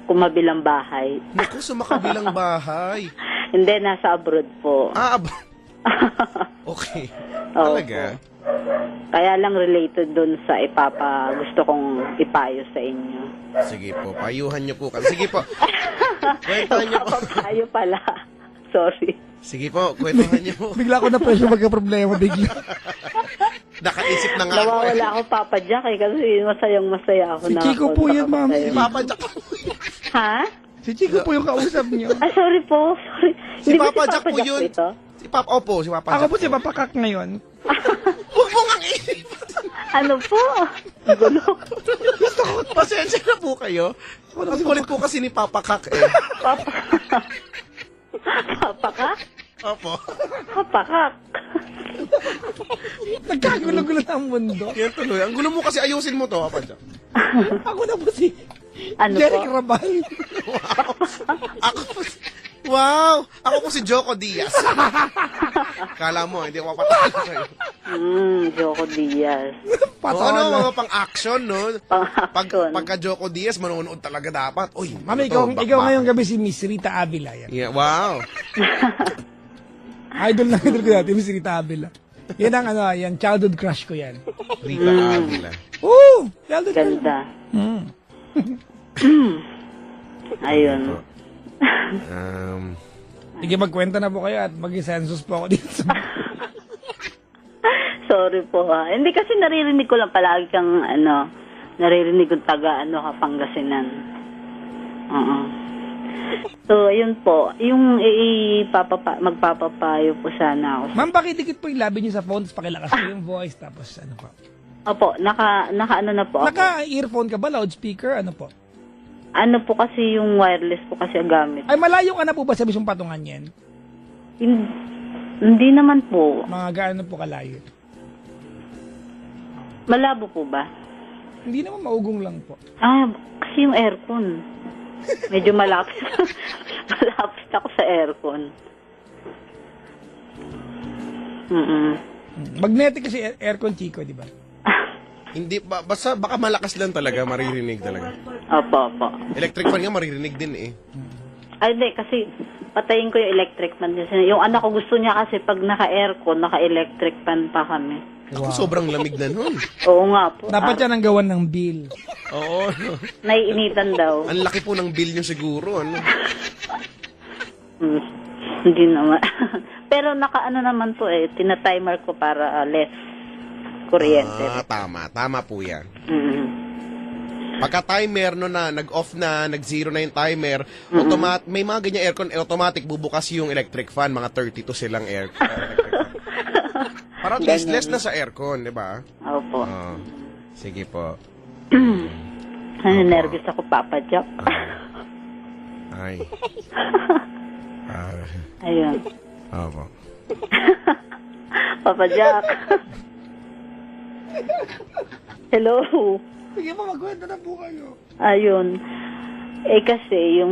kumabilang bahay.
Naku, sa makabilang bahay.
Hindi, nasa abroad po.
Okay.
Oo
Talaga?
Kaya lang related dun sa gusto kong ipayo sa inyo.
Sige po, payuhan niyo po kami. Sige po. Kwentuhan niyo po.
Papapayo pala. Sorry.
Sige po, kwentuhan niyo po.
Bigla ko na presyo magka-problema bigla.
Nakaisip na nga ako.
Nawawala ako, Papa Jack, kasi masayang-masaya ako.
Si Chico po yan, ma'am.
Si Papa Jack.
Ha?
Si Chico po yung kausap niyo.
Sorry po. Sorry.
Si
Hindi ba
Papa Jack po yun.
ito?
Si Papa, opo, si Papa Jack.
Ako po si Papa Kak ngayon.
Huwag mo nga isip.
Ano po? Gulo.
Pasensya na po kayo. Ang kulit po kasi ni Papa Kak eh.
Papa ka?
Opo.
Papa ka?
Nagkagulo-gulo na ang mundo.
Yan tuloy. Ang gulo mo kasi ayusin mo to, Papa Jack.
Ako na po si
Ano
Jeric
po?
Rabal.
Wow! Ako po si Joko Diaz. Kala mo, hindi ako papatalo sa'yo.
Joko Diaz.
Ano, mga pang-action, no?
Pang-action.
Pagka Joko Diaz, manonood talaga dapat. Uy,
Mami,
ito,
ikaw ngayong gabi si Miss Rita Avila yan.
Yeah, wow.
Idol na idol ko dati, Miss Rita Avila. Yan ang yan, childhood crush ko yan.
Rita Avila.
Oo! Childhood crush.
Ganda. Ayun.
Sige, magkwenta na po kayo at mag-census po ako dito sa...
Sorry po ha. Hindi kasi naririnig ko lang palagi kang naririnig ko taga Pangasinan. Oo. So, ayun po. Yung magpapapayo po sana ako.
Ma'am, pakidikit po yung labi niyo sa phone, tapos pakilakas po yung voice, tapos ano po.
Opo, naka na po ako.
Naka-earphone ka ba? Loudspeaker? Ano po?
Ano po kasi yung wireless po kasi ang gamit.
Ay, malayo ka na po ba sa mismong patungan yan?
Hindi naman po.
Mga gaano po kalayo?
Malabo po ba?
Hindi naman, maugong lang po.
Kasi yung aircon. Medyo malapit. Malapit ako sa aircon.
Magnetic kasi aircon, Chico, di ba?
Hindi, basta baka malakas lang talaga, maririnig talaga.
Opo.
Electric fan nga, maririnig din eh.
Ay, hindi, kasi patayin ko yung electric fan. Yung anak ko gusto niya kasi pag naka-aircon, naka-electric fan pa kami.
Ako, sobrang lamig na nun.
Oo nga po.
Dapat yan ang gawan ng bill.
Oo.
Naiinitan daw.
Ang laki po ng bill nyo siguro, ano?
Hindi naman. Pero naka-ano naman po tina-timer ko para less kuryente.
Tama. Tama po yan.
Mm.
Pagka-timer, no na, nag-off na, nag-zero na yung timer, may mga ganyan aircon, automatic bubukas yung electric fan, mga 32 silang electric fan. Para at least less na sa aircon, di ba?
Opo.
Sige po.
Nervous ako, Papa Jack.
Ay.
Ayun.
Opo.
Papa Jack. Hello.
Sige po, magkwenta na po kayo.
Ayun. Kasi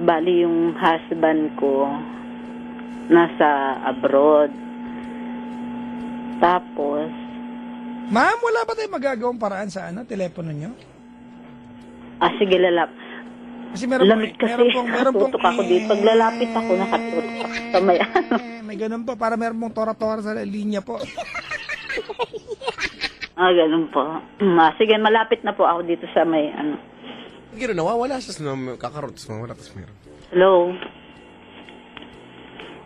bali yung husband ko nasa abroad. Tapos,
Ma'am, wala ba tayong magagawang paraan sa telepono nyo?
sige, lalap.
Kasi meron
Lamig kasi.
meron pong
Tutok ako dito. Pag lalapit ako, nakatutok sa may
may ganun po, para meron pong tora-tora sa linya po.
Ganun po. Sige, malapit na po ako dito sa may
Gino, nawawala sa kakarots, mawala tas meron.
Hello?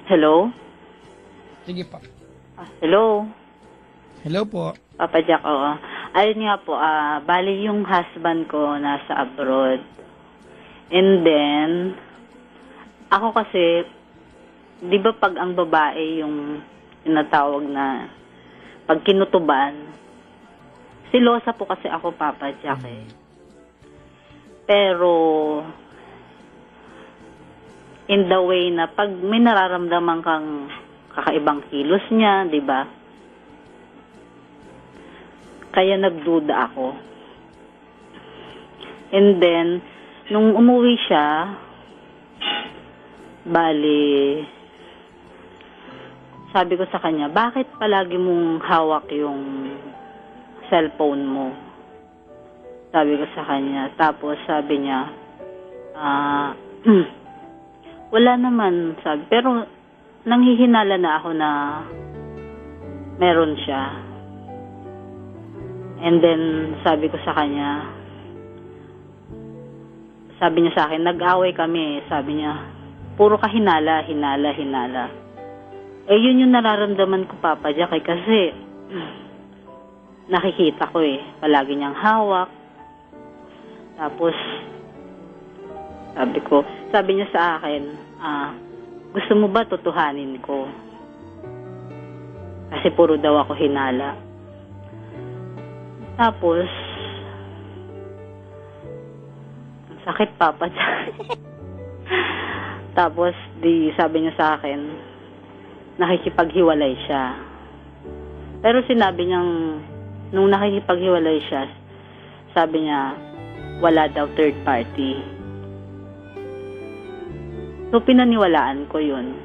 Hello?
Sige po.
Hello?
Hello po.
Papa Jack, oo. Ayun nga po, bali yung husband ko nasa abroad. And then, ako kasi, di ba pag ang babae yung tinatawag na pag kinutuban, silosa po kasi ako, Papa Jack eh. Pero, in the way na pag may nararamdaman kang kakaibang kilos niya, di ba? Kaya nagduda ako. And then, nung umuwi siya, bali, sabi ko sa kanya, bakit palagi mong hawak yung cellphone mo? Sabi ko sa kanya. Tapos sabi niya, Wala naman, sabi. Pero nanghihinala na ako na meron siya. And then, sabi ko sa kanya, sabi niya sa akin, nag-away kami. Sabi niya, puro ka hinala. Eh, yun yung nararamdaman ko, Papa Jack, kasi nakikita ko palagi niyang hawak. Tapos, sabi niya sa akin, gusto mo ba tutuhanin ko? Kasi puro daw ako hinala. Tapos, ang sakit, Papa Jack. Tapos, sabi niya sa akin, nakikipaghiwalay siya. Pero sinabi niyang, nung nakikipaghiwalay siya, sabi niya, wala daw third party. So, pinaniwalaan ko yun.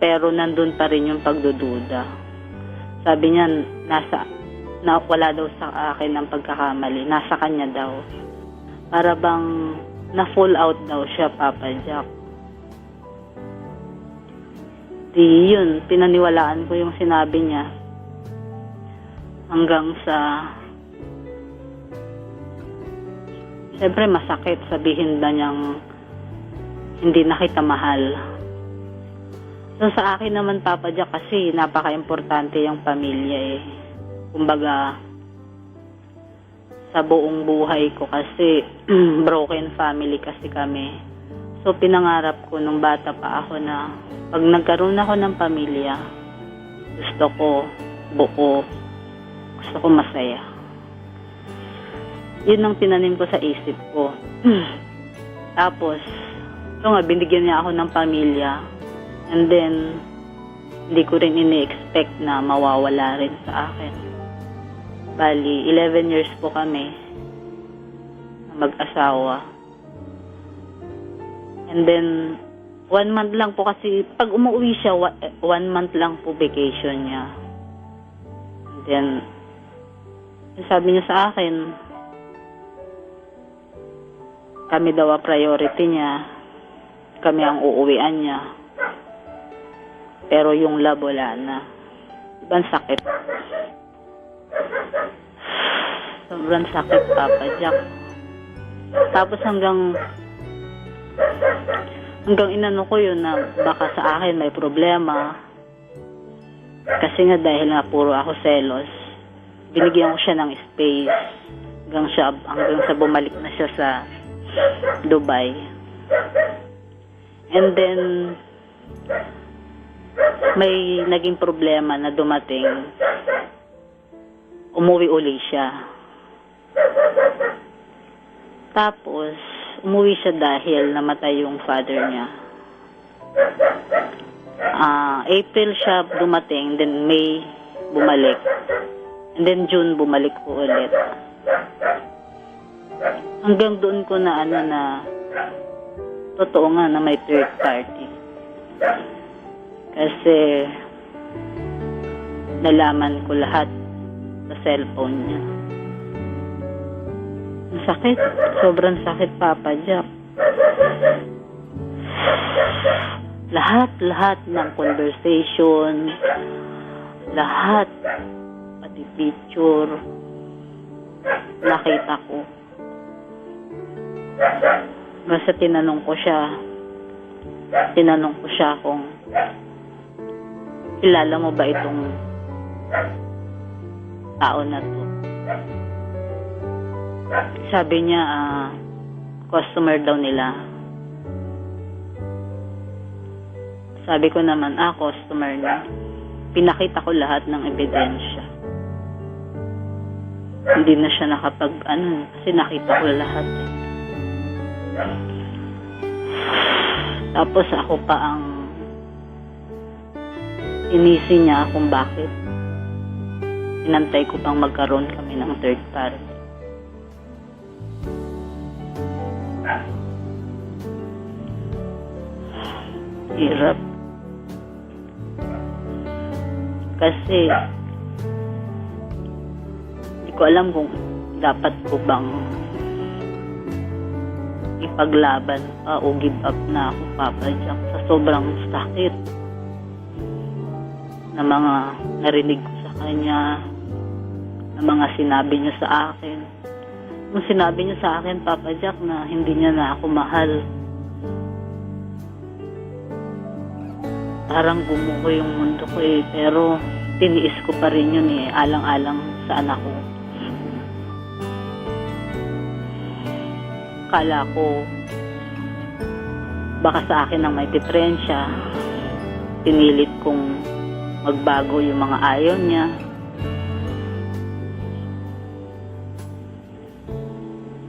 Pero nandun pa rin yung pagdududa. Sabi niya, wala daw sa akin ang pagkakamali. Nasa kanya daw. Para bang na-fall out daw siya, Papa Jack. Yun, pinaniwalaan ko yung sinabi niya. Hanggang sa... Siyempre, masakit sabihin ba niyang hindi na kita mahal. So, sa akin naman, Papa Jack, kasi napaka-importante yung pamilya Kumbaga, sa buong buhay ko kasi broken family kasi kami. So, pinangarap ko nung bata pa ako na pag nagkaroon ako ng pamilya, gusto ko buo, gusto ko masaya. Yun ang tinanim ko sa isip ko. Tapos, binigyan niya ako ng pamilya. And then, hindi ko rin ini-expect na mawawala rin sa akin. Bali, 11 years po kami na mag-asawa. And then, 1 month lang po kasi, pag umuwi siya, 1 month lang po vacation niya. And then, sabi niya sa akin, kami daw ang priority niya. Kami ang uuwian niya. Pero yung love, wala na. Ibang sakit. Sobrang sakit, Papa Jack. Tapos hanggang inano ko yun na baka sa akin may problema. Kasi nga dahil nga puro ako selos, binigyan ko siya ng space hanggang sa bumalik na siya sa Dubai. And then, may naging problema na dumating. Umuwi uli siya. Tapos, umuwi siya dahil namatay yung father niya. April siya dumating, then May bumalik. And then June bumalik po ulit. Hanggang doon ko na totoo nga na may third party. Kasi nalaman ko lahat sa cellphone niya. Ang sakit. Sobrang sakit, Papa Jack. Lahat ng conversation, lahat, pati picture, nakita ko. Basta tinanong ko siya kung kilala mo ba itong tao na to. Sabi niya, customer daw nila. Sabi ko naman, customer na. Pinakita ko lahat ng ebidensya. Hindi na siya kasi nakita ko lahat. Tapos ako pa ang inisi niya kung bakit. Inantay ko pang magkaroon kami ng third party. Hirap. Kasi hindi ko alam kung dapat ko bang ipaglaban pa o give up na ako, Papa Jack, sa sobrang sakit na mga narinig ko sa kanya, na mga sinabi niya sa akin. Nung sinabi niya sa akin, Papa Jack, na hindi niya na ako mahal, parang gumuho yung mundo ko eh. Pero tiniis ko pa rin yun eh, alang-alang sa anak ko. Kala ko baka sa akin ang may diferensya. Pinilit kong magbago yung mga ayaw niya.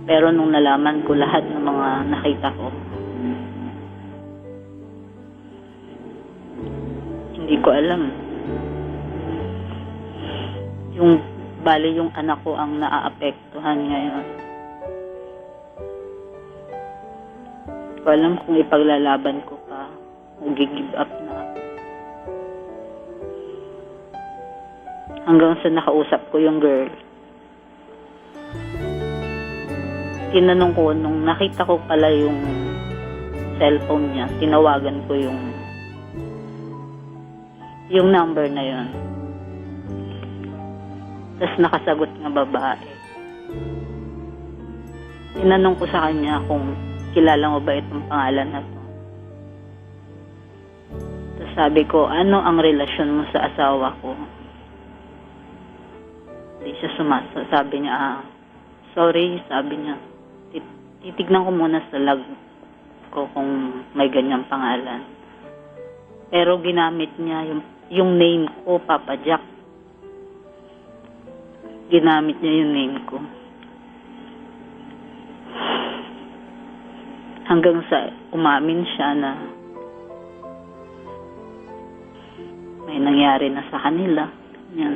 Pero nung nalaman ko lahat ng mga nakita ko, hindi ko alam. Bali yung anak ko ang naaapektuhan ngayon. Hindi ko alam kung ipaglalaban ko pa o give up na ako. Hanggang sa nakausap ko yung girl. Tinanong ko, nung nakita ko pala yung cellphone niya, tinawagan ko yung number na yun. Tapos nakasagot nga babae. Tinanong ko sa kanya kung kilala mo ba itong pangalan na to. Tapos sabi ko, ano ang relasyon mo sa asawa ko? Hindi siya sumasa. Sabi niya, sorry, sabi niya. Titignan ko muna sa log ko kung may ganyang pangalan. Pero ginamit niya yung name ko, Papa Jack. Ginamit niya yung name ko. Hanggang sa umamin siya na may nangyari na sa kanila. Yan.